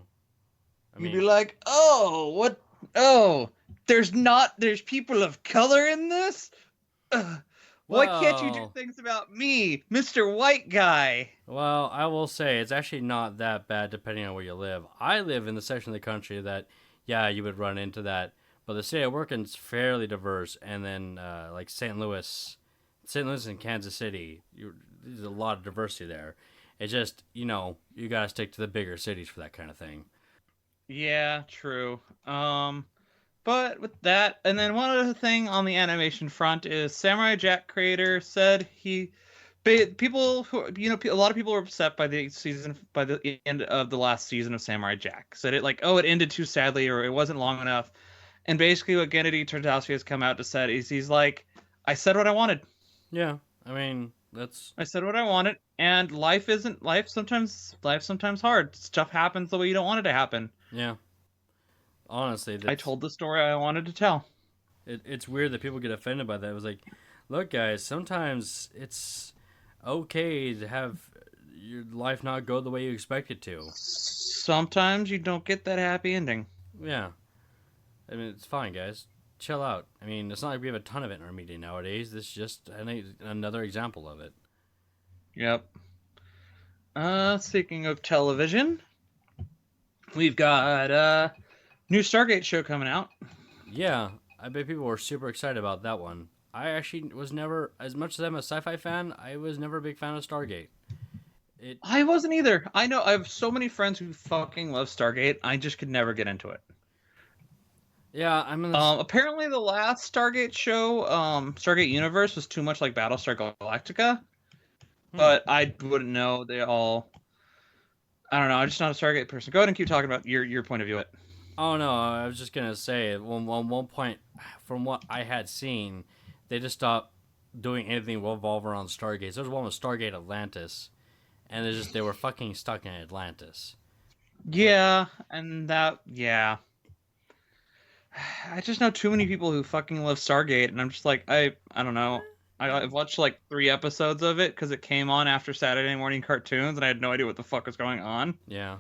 You'd be like, oh, what? Oh, there's people of color in this? Why can't you do things about me, Mr. White Guy? Well, I will say it's actually not that bad depending on where you live. I live in the section of the country that, yeah, you would run into that. But the city I work in is fairly diverse. And then, like St. Louis and Kansas City, there's a lot of diversity there. It's just, you got to stick to the bigger cities for that kind of thing. Yeah, true. But with that, and then one other thing on the animation front is Samurai Jack creator said a lot of people were upset by the end of the last season of Samurai Jack. Said it it ended too sadly or it wasn't long enough. And basically what Gennady Tartakovsky has come out to said is he's like, I said what I wanted. Yeah, I mean, I said what I wanted, and life sometimes hard. Stuff happens the way you don't want it to happen. Yeah. Honestly, I told the story I wanted to tell. It's weird that people get offended by that. It was like, look, guys, sometimes it's okay to have your life not go the way you expect it to. Sometimes you don't get that happy ending. Yeah. I mean, it's fine, guys. chill out. I mean, it's not like we have a ton of it in our media nowadays. This is just another example of it. Yep. Speaking of television, we've got new Stargate show coming out. Yeah, I bet people were super excited about that one. I actually was never, as much as I'm a sci-fi fan, I was never a big fan of Stargate. I wasn't either. I know I have so many friends who fucking love Stargate. I just could never get into it. Yeah, I'm in apparently the last Stargate show, Stargate Universe, was too much like Battlestar Galactica. But I wouldn't know. They all... I don't know. I'm just not a Stargate person. Go ahead and keep talking about your point of view. Oh no, I was just gonna say, one point, from what I had seen, they just stopped doing anything revolve around Stargates. There was one with Stargate Atlantis, and they were fucking stuck in Atlantis. Yeah, and that, yeah. I just know too many people who fucking love Stargate, and I'm just like, I don't know. I've watched like 3 episodes of it because it came on after Saturday morning cartoons, and I had no idea what the fuck was going on. Yeah,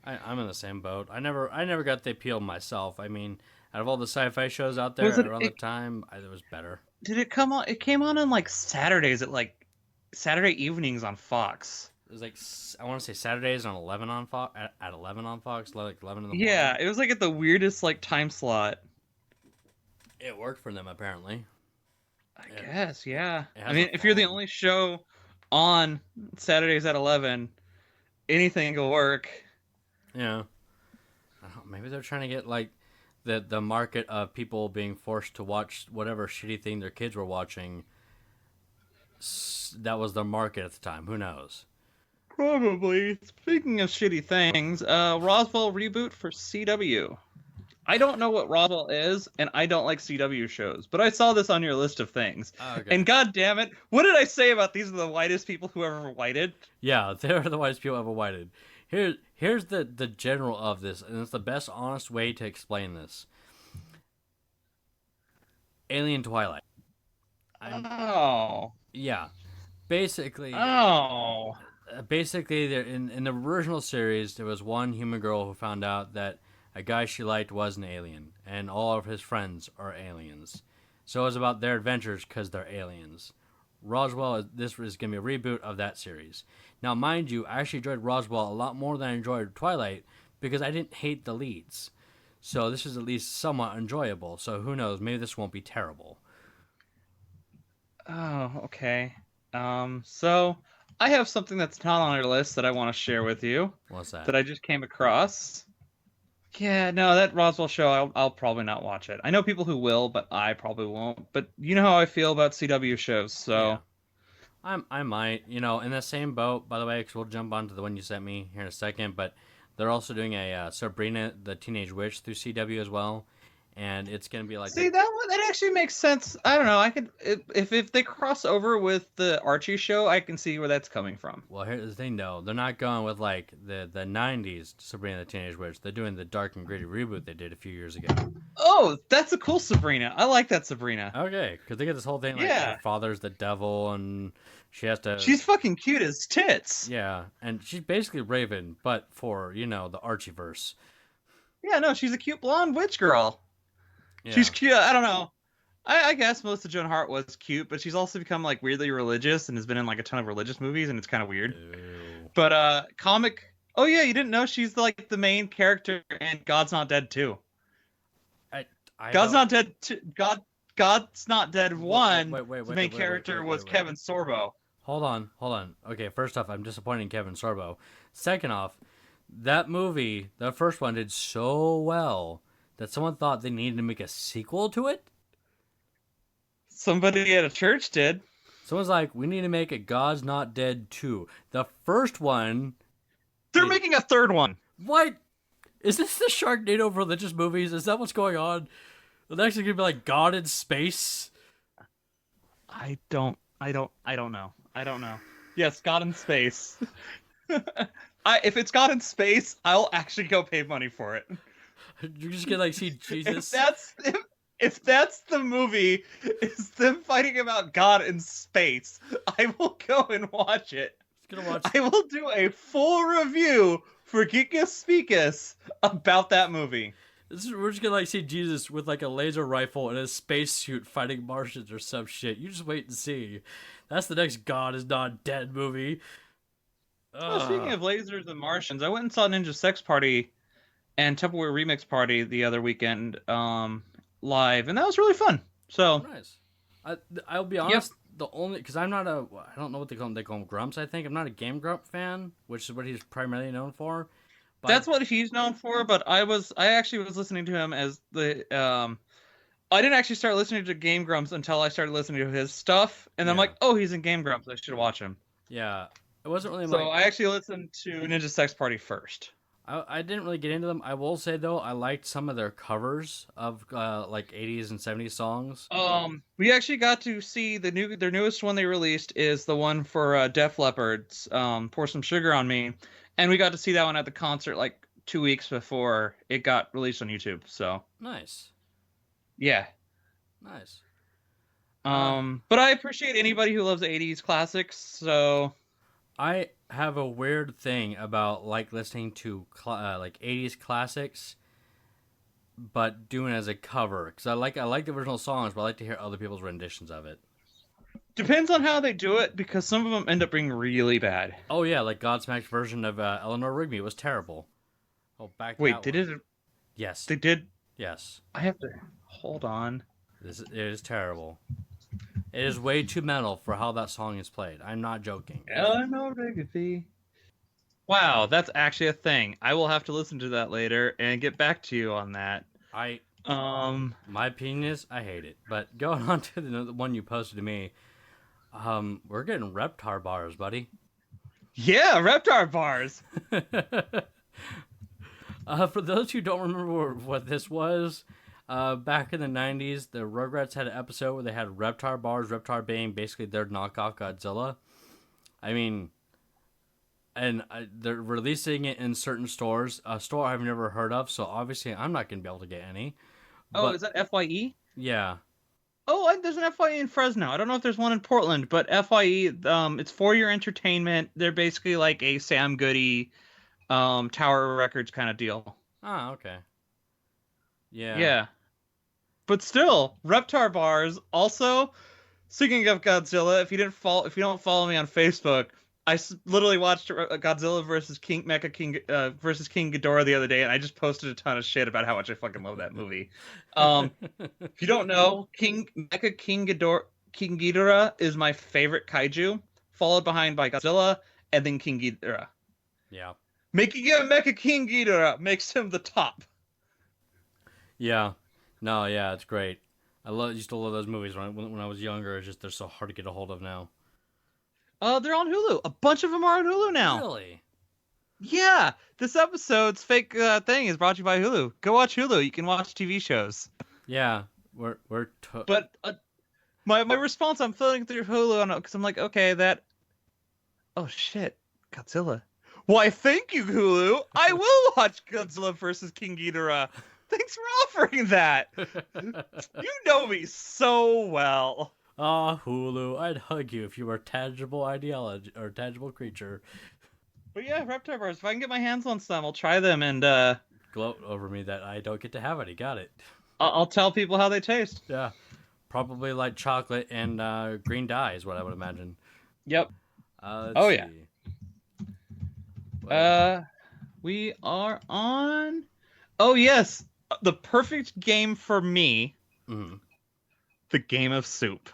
I'm in the same boat. I never got the appeal myself. I mean, out of all the sci-fi shows out there around the time, it was better. Did it come on? It came on like Saturdays at like Saturday evenings on Fox. It was like, I want to say Saturdays on 11 on Fox, at 11 on Fox, like 11 in the morning. Yeah, it was like at the weirdest like time slot. It worked for them apparently. I guess, yeah. I mean, if you're the only show on Saturdays at 11, anything will work. Yeah. Maybe they're trying to get like the market of people being forced to watch whatever shitty thing their kids were watching. That was the market at the time. Who knows? Probably. Speaking of shitty things, Roswell reboot for CW. I don't know what Roswell is, and I don't like CW shows, but I saw this on your list of things. Okay. And god damn it, what did I say about these are the whitest people who ever whited? Yeah, they're the whitest people ever whited. Here's the general of this, and it's the best honest way to explain this. Alien Twilight. Yeah. Basically, there in the original series, there was one human girl who found out that a guy she liked was an alien, and all of his friends are aliens. So it was about their adventures because they're aliens. Roswell, this is going to be a reboot of that series. Now, mind you, I actually enjoyed Roswell a lot more than I enjoyed Twilight because I didn't hate the leads. So this is at least somewhat enjoyable. So who knows, maybe this won't be terrible. Oh, okay. So I have something that's not on our list that I want to share with you. What's that? That I just came across. Yeah, no, that Roswell show, I'll probably not watch it. I know people who will, but I probably won't. But you know how I feel about CW shows, so... Yeah. I might, in the same boat, by the way, because we'll jump onto the one you sent me here in a second, but they're also doing a Sabrina the Teenage Witch through CW as well. And it's going to be like... See, that actually makes sense. I don't know. I could if they cross over with the Archie show, I can see where that's coming from. Well, here's the thing, though. They're not going with, like, the 90s Sabrina the Teenage Witch. They're doing the dark and gritty reboot they did a few years ago. Oh, that's a cool Sabrina. I like that Sabrina. Okay, because they get this whole thing, like, her father's the devil, and she has to... She's fucking cute as tits. Yeah, and she's basically Raven, but for, the Archieverse. Yeah, no, she's a cute blonde witch girl. Yeah. She's cute. I don't know. I guess Melissa Joan Hart was cute, but she's also become like weirdly religious and has been in like a ton of religious movies, and it's kind of weird. Ew. But comic. Oh yeah, you didn't know she's like the main character in God's Not Dead 2. God's Not Dead 2. God's Not Dead 1. The main character was Kevin Sorbo. Hold on. Okay, first off, I'm disappointed in Kevin Sorbo. Second off, that movie, the first one, did so well that someone thought they needed to make a sequel to it? Somebody at a church did. Someone's like, we need to make a God's Not Dead 2. The first one... They're making a third one. What? Is this the Sharknado of religious movies? Is that what's going on? The next is going to be like God in space? I don't know. Yes, God in space. If it's God in space, I'll actually go pay money for it. You're just gonna like see Jesus. If that's the movie, is them fighting about God in space, I will go and watch it. I will do a full review for Geekus Speakus about that movie. We're just gonna like see Jesus with like a laser rifle and a spacesuit fighting Martians or some shit. You just wait and see. That's the next God is Not Dead movie. Well, speaking Ugh. of lasers and Martians, I went and saw Ninja Sex Party and Tupperware Remix Party the other weekend, live, and that was really fun. Oh, So, nice. I'll be yep, honest. The only because I'm not a I don't know what they call them. They call them grumps. I think I'm not a Game Grump fan, which is what he's primarily known for. But that's what he's known for. But I actually was listening to him as I didn't actually start listening to Game Grumps until I started listening to his stuff, and I'm yeah, like, oh, he's in Game Grumps. I should watch him. yeah, it wasn't really So my. I actually listened to Ninja Sex Party first. I didn't really get into them. I will say though, I liked some of their covers of like 80s and 70s songs. We actually got to see their newest one they released is the one for Def Leppard's "Pour Some Sugar on Me," and we got to see that one at the concert like 2 weeks before it got released on YouTube. So Nice, yeah, nice. Uh, but I appreciate anybody who loves '80s classics. So I have a weird thing about like listening to like 80s classics, but doing it as a cover because I like the original songs, but I like to hear other people's renditions of it. depends on how they do it because some of them end up being really bad. Oh yeah, like Godsmack's version of Eleanor Rigby was terrible. Oh, back Wait, that they one. did it? Yes, They did? yes. I have to hold on. It is terrible. It is way too metal for how that song is played. I'm not joking. Eleanor Rigby. Wow, that's actually a thing. I will have to listen to that later and get back to you on that. I Um, My opinion is I hate it. But going on to the one you posted to me, we're getting Reptar bars, buddy. yeah, Reptar bars. For those who don't remember what this was, back in the 90s, the Rugrats had an episode where they had Reptar bars, Reptar being basically their knockoff Godzilla. I mean, and they're releasing it in certain stores, a store I've never heard of, so obviously I'm not going to be able to get any. Oh, But is that FYE? yeah, Oh, there's an FYE in Fresno. I don't know if there's one in Portland, but FYE, it's for your entertainment. They're basically like a Sam Goody, Tower Records kind of deal. ah, okay. Yeah. Yeah, but still, Reptar bars. Also, speaking of Godzilla, if you don't follow me on Facebook, literally watched Godzilla versus King Ghidorah the other day, and I just posted a ton of shit about how much I fucking love that movie. If you don't know, King Ghidorah is my favorite kaiju, followed behind by Godzilla, and then King Ghidorah. Yeah. Making him Mecha King Ghidorah makes him the top. Yeah. No, yeah, it's great. Used to love those movies when I was younger. It's just they're so hard to get a hold of now. They're on Hulu. A bunch of them are on Hulu now. Really? Yeah, this episode's fake thing is brought to you by Hulu. Go watch Hulu. You can watch TV shows. Yeah. But my response, I'm filling through Hulu because I'm like, okay, that. Oh shit, Godzilla. Why, thank you, Hulu. I will watch Godzilla versus King Ghidorah. Thanks for offering that. You know me so well. Ah, Hulu, I'd hug you if you were a tangible ideology or tangible creature. But yeah, Reptar bars. If I can get my hands on some, I'll try them and Gloat over me that I don't get to have any. Got it. I'll tell people how they taste. Yeah. Probably like chocolate and green dye is what I would imagine. Yep. Let's Yeah. see. What- We are on. Oh yes, the perfect game for me. Mhm. The game of soup.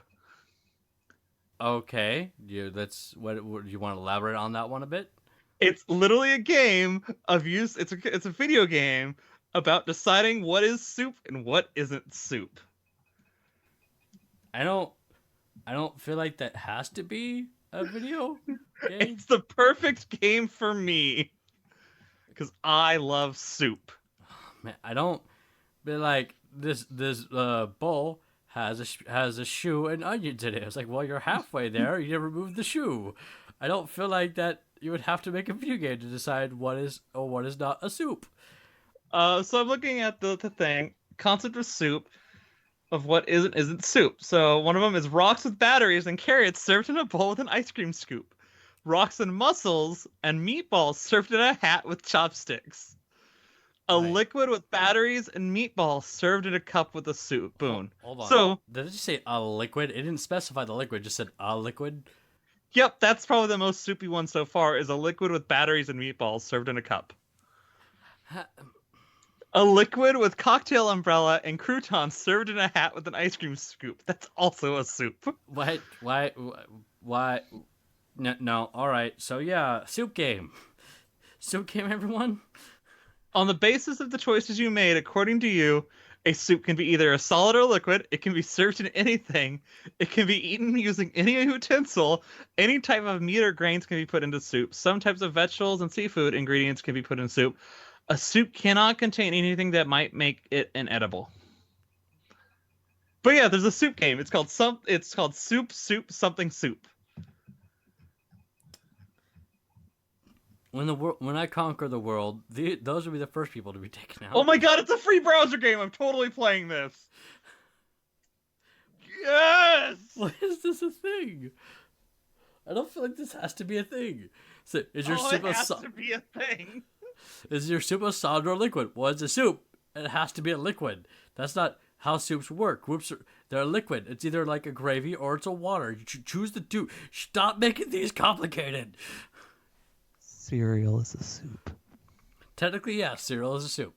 Okay. That's what you want to elaborate on that one a bit? It's literally a game of use. It's a video game about deciding what is soup and what isn't soup. I don't feel like that has to be a video game. It's the perfect game for me because I love soup. Man, I don't be like this bowl has a shoe and onions in it. It's like, well, you're halfway there. You removed the shoe. I don't feel like that you would have to make a video game to decide what is or what is not a soup. So I'm looking at the thing concept of soup of what isn't soup. So one of them is rocks with batteries and carrots served in a bowl with an ice cream scoop. Rocks and mussels and meatballs served in a hat with chopsticks. A Wait, liquid with batteries and meatballs served in a cup with a soup spoon. hold on. So, Did it just say a liquid? It didn't specify the liquid. It just said a liquid. yep, that's probably the most soupy one so far. Is a liquid with batteries and meatballs served in a cup. Ha- A liquid with cocktail umbrella and croutons served in a hat with an ice cream scoop. That's also a soup. What? Why? Why? No, no. All right. So yeah, soup game. Soup game, everyone. On the basis of the choices you made, according to you, a soup can be either a solid or liquid. It can be served in anything. It can be eaten using any utensil. Any type of meat or grains can be put into soup. Some types of vegetables and seafood ingredients can be put in soup. A soup cannot contain anything that might make it inedible. But yeah, there's a soup game. It's called Soup Something Soup. When I conquer the world, those will be the first people to be taken out. Oh my god, it's a free browser game. I'm totally playing this. Yes. Why is this a thing? I don't feel like this has to be a thing. So, is your soup it has to be a thing. Is your soup a solid or a liquid? Well, it's a soup. It has to be a liquid. That's not how soups work. They're liquid. It's either like a gravy or it's a water. You choose the two. Stop making these complicated. Cereal is a soup. Technically, yes, cereal is a soup.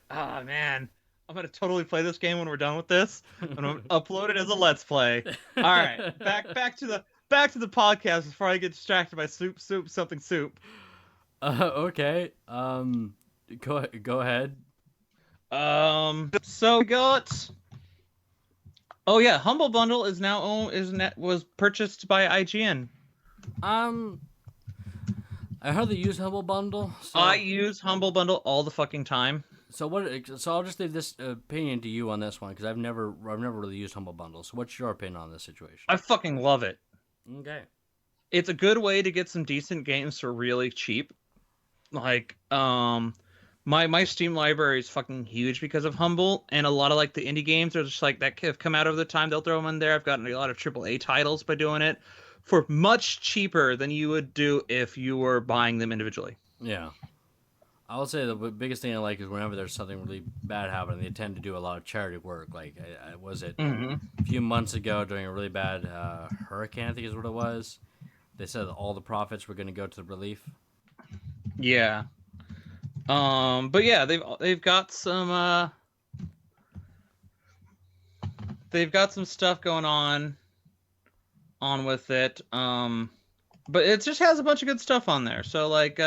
Ah, man. I'm going to totally play this game when we're done with this. I'm going to upload it as a Let's Play. All right. Back to the podcast before I get distracted by soup, something soup. Okay. Go ahead. So we got. Oh yeah, Humble Bundle is now was purchased by IGN. I hardly use Humble Bundle. So... I use Humble Bundle all the fucking time. So I'll just leave this opinion to you on this one because I've never really used Humble Bundle. So what's your opinion on this situation? I fucking love it. Okay. It's a good way to get some decent games for really cheap. Like, my Steam library is fucking huge because of Humble, and a lot of like the indie games are just like that have come out over the time. They'll throw them in there. I've gotten a lot of AAA titles by doing it for much cheaper than you would do if you were buying them individually. Yeah. I would say the biggest thing I like is whenever there's something really bad happening, they tend to do a lot of charity work. Like, was it a few months ago during a really bad hurricane, I think is what it was. They said that all the profits were going to go to the relief. Yeah. But yeah, they've got some stuff going on with it. But it just has a bunch of good stuff on there. So like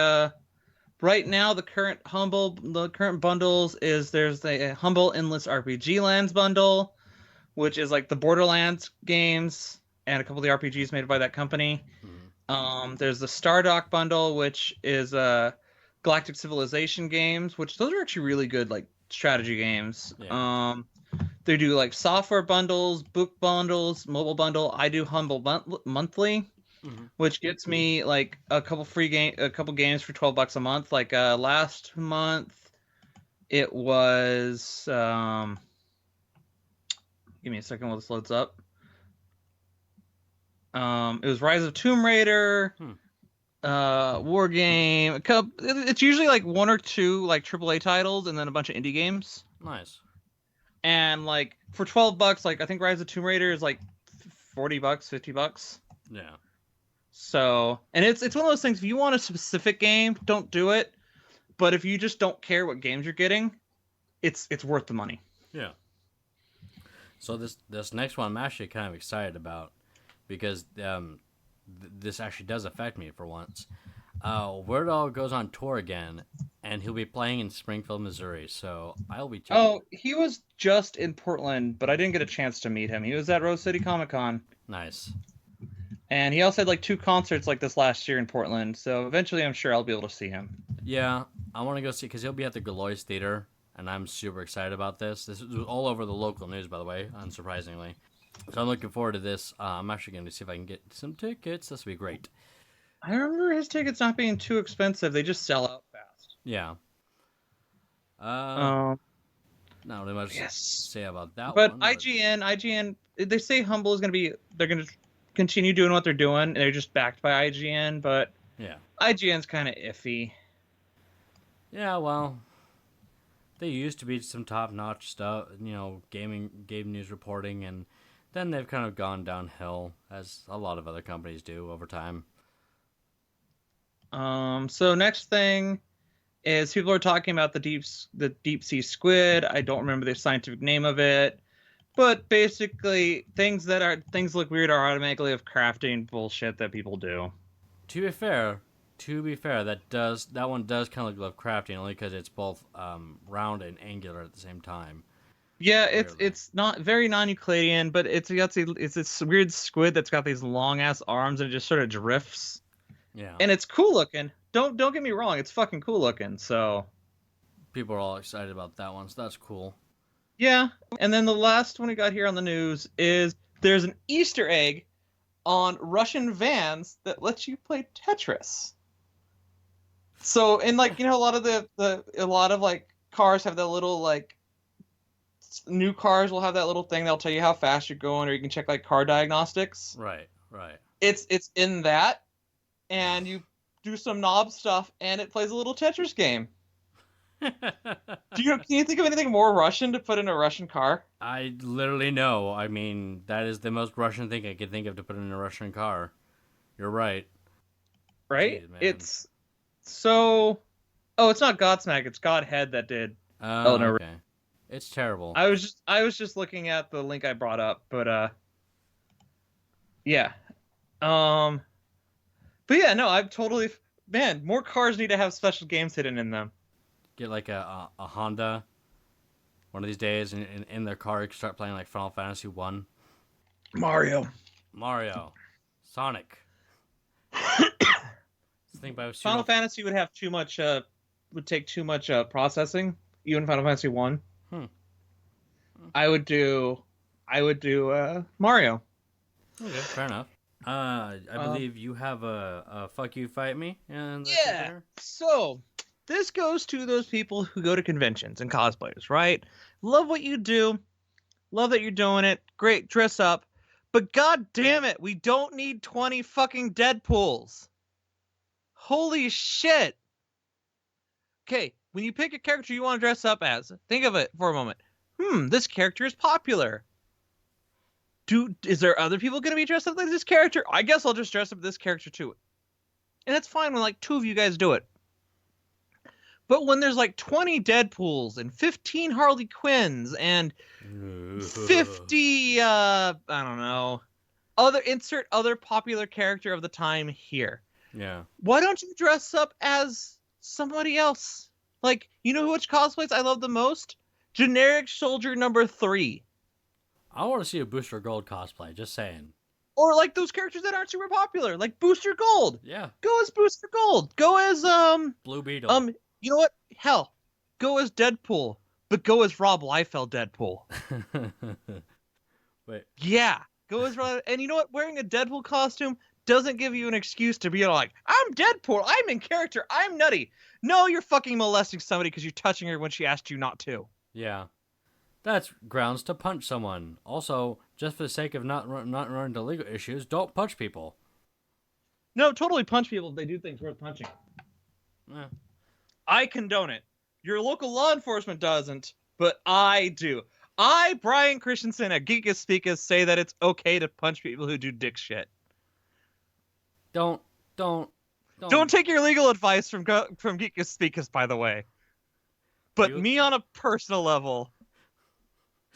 right now the current bundles is there's a Humble Endless RPG Lands bundle, which is like the Borderlands games and a couple of the RPGs made by that company. Mm-hmm. There's the Stardock bundle, which is Galactic Civilization games, which those are actually really good like strategy games. Yeah. They do like software bundles, book bundles, mobile bundle. I do Humble monthly, mm-hmm. which gets me like a couple games for $12 a month. Like last month, it was give me a second while this loads up. It was Rise of Tomb Raider, War Game. It's usually like one or two like AAA titles, and then a bunch of indie games. Nice. And like for $12, like I think Rise of Tomb Raider is like $40, $50. Yeah. So, and it's one of those things. If you want a specific game, don't do it. But if you just don't care what games you're getting, it's worth the money. Yeah. So this next one I'm actually kind of excited about because this actually does affect me for once. Weird Al goes on tour again, and he'll be playing in Springfield, Missouri. So I'll be. Oh, he was just in Portland, but I didn't get a chance to meet him. He was at Rose City Comic Con. Nice. And he also had like 2 concerts like this last year in Portland. So eventually, I'm sure I'll be able to see him. Yeah, I want to go see because he'll be at the Galois Theater, and I'm super excited about this. This is all over the local news, by the way, unsurprisingly. So I'm looking forward to this. I'm actually going to see if I can get some tickets. This will be great. I remember his tickets not being too expensive. They just sell out fast. Yeah. Not really much to say about that one. But IGN, they say Humble is they're going to continue doing what they're doing. They're just backed by IGN, but yeah, IGN's kind of iffy. Yeah, well, They used to be some top-notch stuff, game news reporting, and then they've kind of gone downhill, as a lot of other companies do over time. So next thing is people are talking about the deep sea squid. I don't remember the scientific name of it, but basically things look weird are automatically of crafting bullshit that people do. To be fair, that one does kind of look Lovecraftian, only because it's both round and angular at the same time. Yeah, Clearly. it's not very non-Euclidean, but it's this weird squid that's got these long ass arms and it just sort of drifts. Yeah. And it's cool looking. Don't get me wrong, it's fucking cool looking. So people are all excited about that one, so that's cool. yeah, and then the last one we got here on the news is there's an Easter egg on Russian vans that lets you play Tetris. So in a lot of like cars have that little like new cars will have that little thing that'll tell you how fast you're going, or you can check like car diagnostics. Right. It's in that, and you do some knob stuff, and it plays a little Tetris game. Can you think of anything more Russian to put in a Russian car? I literally know. I mean, that is the most Russian thing I could think of to put in a Russian car. You're right. Right? Jeez, it's so... Oh, it's not Godsmack. It's Godhead that did. Oh, no. Okay. It's terrible. I was just looking at the link I brought up, but yeah. But yeah, no, I've totally... Man, more cars need to have special games hidden in them. Get like a Honda one of these days, and in their car you can start playing like Final Fantasy 1. Mario. Sonic. Final Fantasy would have too much would take too much processing, even Final Fantasy 1. I would do Mario. Okay, fair enough. I believe you have a fuck you fight me. And yeah. So this goes to those people who go to conventions and cosplayers, right? Love what you do. Love that you're doing it. Great, dress up. But god damn it, we don't need 20 fucking Deadpools. Holy shit. Okay, when you pick a character you want to dress up as, think of it for a moment. This character is popular. Is there other people going to be dressed up like this character? I guess I'll just dress up this character too. And that's fine when like 2 of you guys do it. But when there's like 20 Deadpools and 15 Harley Quinns and 50, I don't know, insert other popular character of the time here. Yeah. Why don't you dress up as somebody else? Like, you know which cosplays I love the most? Generic Soldier number 3. I want to see a Booster Gold cosplay, just saying. Or like those characters that aren't super popular, like Booster Gold. Yeah. Go as Booster Gold. Go as Blue Beetle. You know what? Hell, go as Deadpool, but go as Rob Liefeld Deadpool. Wait. Yeah, go as Rob. And you know what? Wearing a Deadpool costume doesn't give you an excuse to be like, I'm Deadpool, I'm in character, I'm nutty. No, you're fucking molesting somebody because you're touching her when she asked you not to. Yeah. That's grounds to punch someone. Also, just for the sake of not running into legal issues, don't punch people. No, totally punch people if they do things worth punching. Yeah. I condone it. Your local law enforcement doesn't, but I do. I, Bryan Christensen at Geekus Speakus, say that it's okay to punch people who do dick shit. Don't take your legal advice from Geekus Speakus, by the way. But me on a personal level,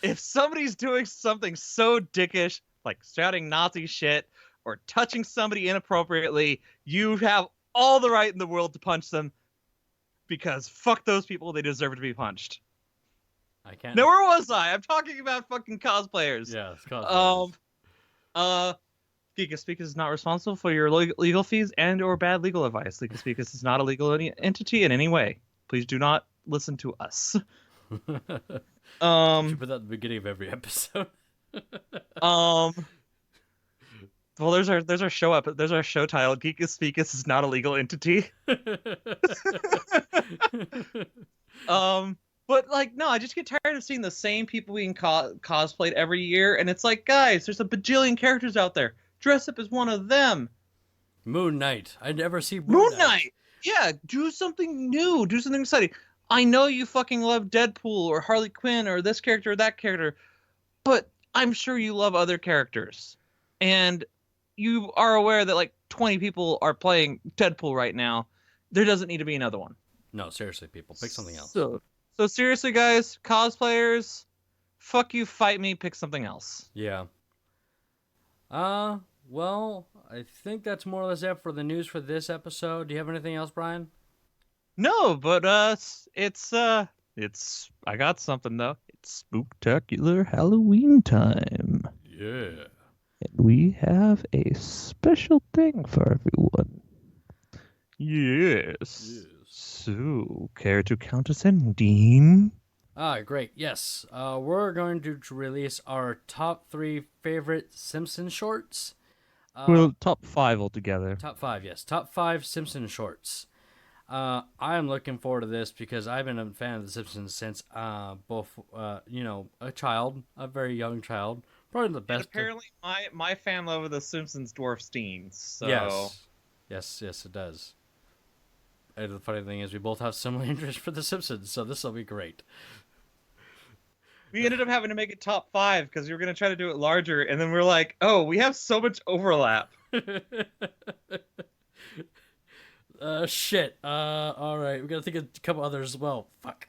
if somebody's doing something so dickish, like shouting Nazi shit or touching somebody inappropriately, you have all the right in the world to punch them. Because fuck those people, they deserve to be punched. I can't. Now, where was I? I'm talking about fucking cosplayers. Yeah, it's cosplayers. Geekus Speakus is not responsible for your legal fees and or bad legal advice. Geekus Speakus is not a legal entity in any way. Please do not listen to us. You should put that at the beginning of every episode. Well, there's our show there's our show title. Geekus Speakus is not a legal entity. But like, no, I just get tired of seeing the same people being cosplayed every year, and it's like, guys, there's a bajillion characters out there. Dress up as one of them. Moon Knight. I never see Moon Knight. Yeah, do something new. Do something exciting. I know you fucking love Deadpool or Harley Quinn or this character or that character, but I'm sure you love other characters. And you are aware that like 20 people are playing Deadpool right now. There doesn't need to be another one. No, seriously, people, pick something else. So seriously, guys, cosplayers, fuck you, fight me, pick something else. Yeah. Well, I think that's more or less it for the news for this episode. Do you have anything else, Brian? No, but it's I got something though. It's spooktacular Halloween time. Yeah. And we have a special thing for everyone. Yes. So, care to count us in, Dean? Great. Yes. We're going to release our top 3 favorite Simpson shorts. Well, top 5 altogether. Top 5, yes. Top 5 Simpson shorts. I am looking forward to this because I've been a fan of The Simpsons since both, a child, a very young child. Probably the best. And apparently, my fan love of The Simpsons dwarfs Dean's. So. Yes, it does. And the funny thing is, we both have similar interest for The Simpsons, so this will be great. We ended up having to make it top 5 because we were going to try to do it larger, and then we're like, oh, we have so much overlap. Shit. All right, we gotta think of a couple others as well. Fuck.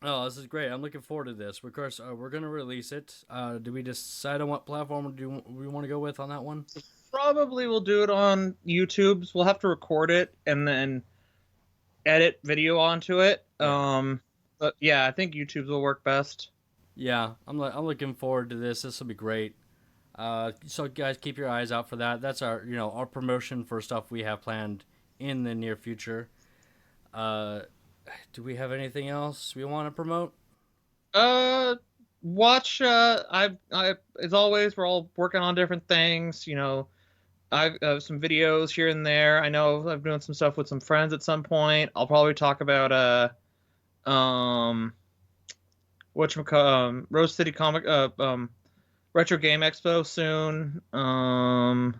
Oh, this is great. I'm looking forward to this. Of course, we're gonna release it. Do we decide on what platform do we want to go with on that one? Probably we'll do it on YouTube's. We'll have to record it and then edit video onto it. But yeah, I think YouTube's will work best. Yeah, I'm looking forward to this. This will be great. So guys, keep your eyes out for that. That's our promotion for stuff we have planned in the near future. Do we have anything else we want to promote? Watch. I as always, we're all working on different things. I've some videos here and there. I know I'm doing some stuff with some friends at some point. I'll probably talk about Rose City Comic Retro Game Expo soon. And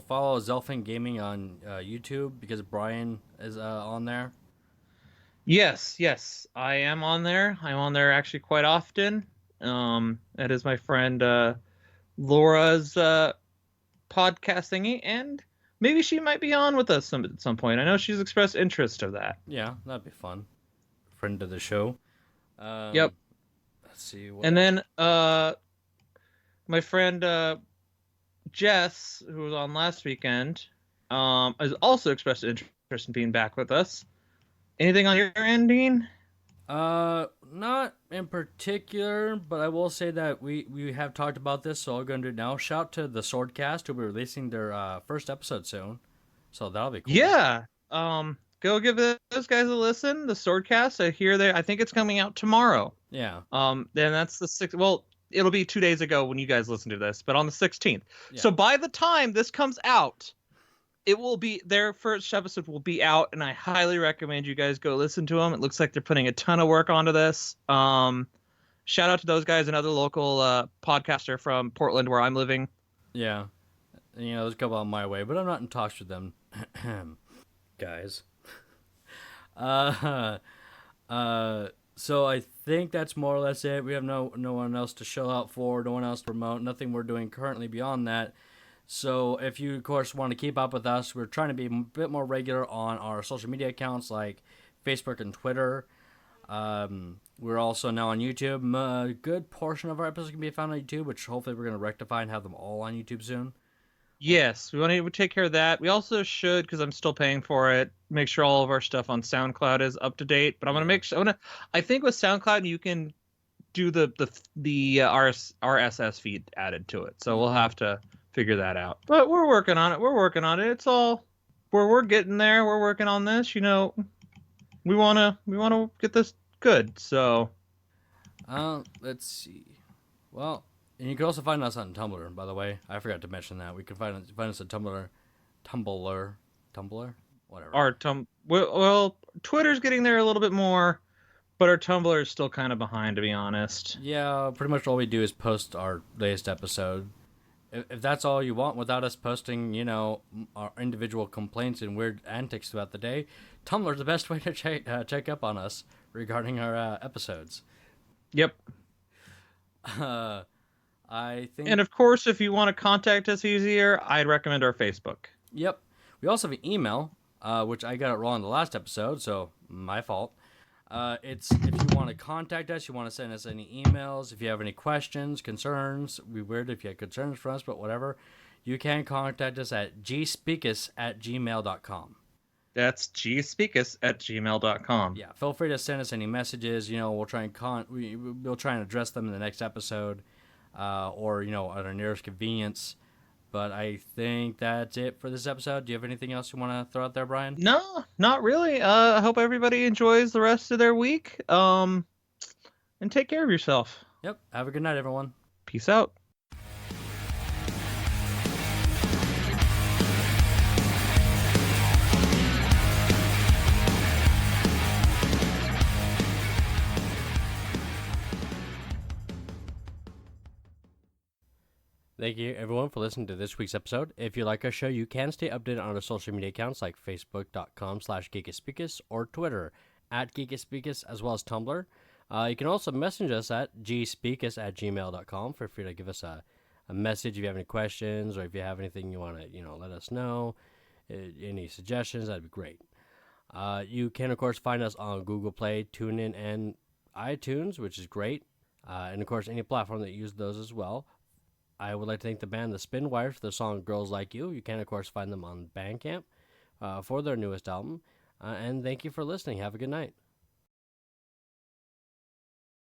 follow Zelfin Gaming on YouTube because Brian is on there. Yes, I am on there. I'm on there actually quite often. That is my friend Laura's podcast thingy, and maybe she might be on with us at some point. I know she's expressed interest of that. Yeah, that'd be fun. Friend of the show. Yep. Let's see. And then my friend Jess, who was on last weekend, has also expressed interest in being back with us. Anything on your end, Dean? Not in particular, but I will say that we have talked about this, so I'm going to do it now. Shout to the Swordcast, who will be releasing their first episode soon, so that'll be cool. Yeah. Go give those guys a listen. The Swordcast. I think it's coming out tomorrow. Yeah. Then that's the 6th. Well, it'll be 2 days ago when you guys listen to this, but on the 16th. Yeah. So by the time this comes out, it will be their first episode will be out, and I highly recommend you guys go listen to them. It looks like they're putting a ton of work onto this. Shout out to those guys, another local podcaster from Portland where I'm living. Yeah. There's a couple on my way, but I'm not in talks with them. Guys. So I think that's more or less it. We have no one else to show out for, no one else to promote, nothing we're doing currently beyond that. So if you, of course, want to keep up with us, we're trying to be a bit more regular on our social media accounts like Facebook and Twitter. We're also now on YouTube. A good portion of our episodes can be found on YouTube, which hopefully we're going to rectify and have them all on YouTube soon. Yes, we want to take care of that. We also should, because I'm still paying for it, make sure all of our stuff on SoundCloud is up to date. But I'm gonna make sure. I think with SoundCloud you can do the RSS feed added to it. So we'll have to figure that out. But we're working on it. It's all we're getting there. We're working on this. We wanna get this good. So. Let's see. Well. And you can also find us on Tumblr, by the way. I forgot to mention that. We can find us on Tumblr, whatever. Well, Twitter's getting there a little bit more, but our Tumblr is still kind of behind, to be honest. Yeah, pretty much all we do is post our latest episode. if that's all you want without us posting, our individual complaints and weird antics throughout the day, Tumblr's the best way to check up on us regarding our episodes. Yep. I think. And of course, if you want to contact us easier, I'd recommend our Facebook. Yep. We also have an email, which I got it wrong in the last episode, so my fault. It's if you want to contact us, you want to send us any emails, if you have any questions, concerns. It'd be weird if you had concerns for us, but whatever. You can contact us at gspeakus@gmail.com. That's gspeakus@gmail.com. Yeah, feel free to send us any messages. We'll try and we'll try and address them in the next episode, or at our nearest convenience. But I think that's it for this episode. Do you have anything else you want to throw out there, Brian? No, not really. I hope everybody enjoys the rest of their week. And take care of yourself. Yep. Have a good night, everyone. Peace out. Thank you, everyone, for listening to this week's episode. If you like our show, you can stay updated on our social media accounts like facebook.com/Geekus Speakus or Twitter @Geekus Speakus, as well as Tumblr. You can also message us at gspeakus@gmail.com. Feel free to give us a message if you have any questions or if you have anything you want to let us know. Any suggestions, that'd be great. You can, of course, find us on Google Play, TuneIn, and iTunes, which is great. And, of course, any platform that uses those as well. I would like to thank the band The Spin Wires for their song Girls Like You. You can, of course, find them on Bandcamp for their newest album. And thank you for listening. Have a good night.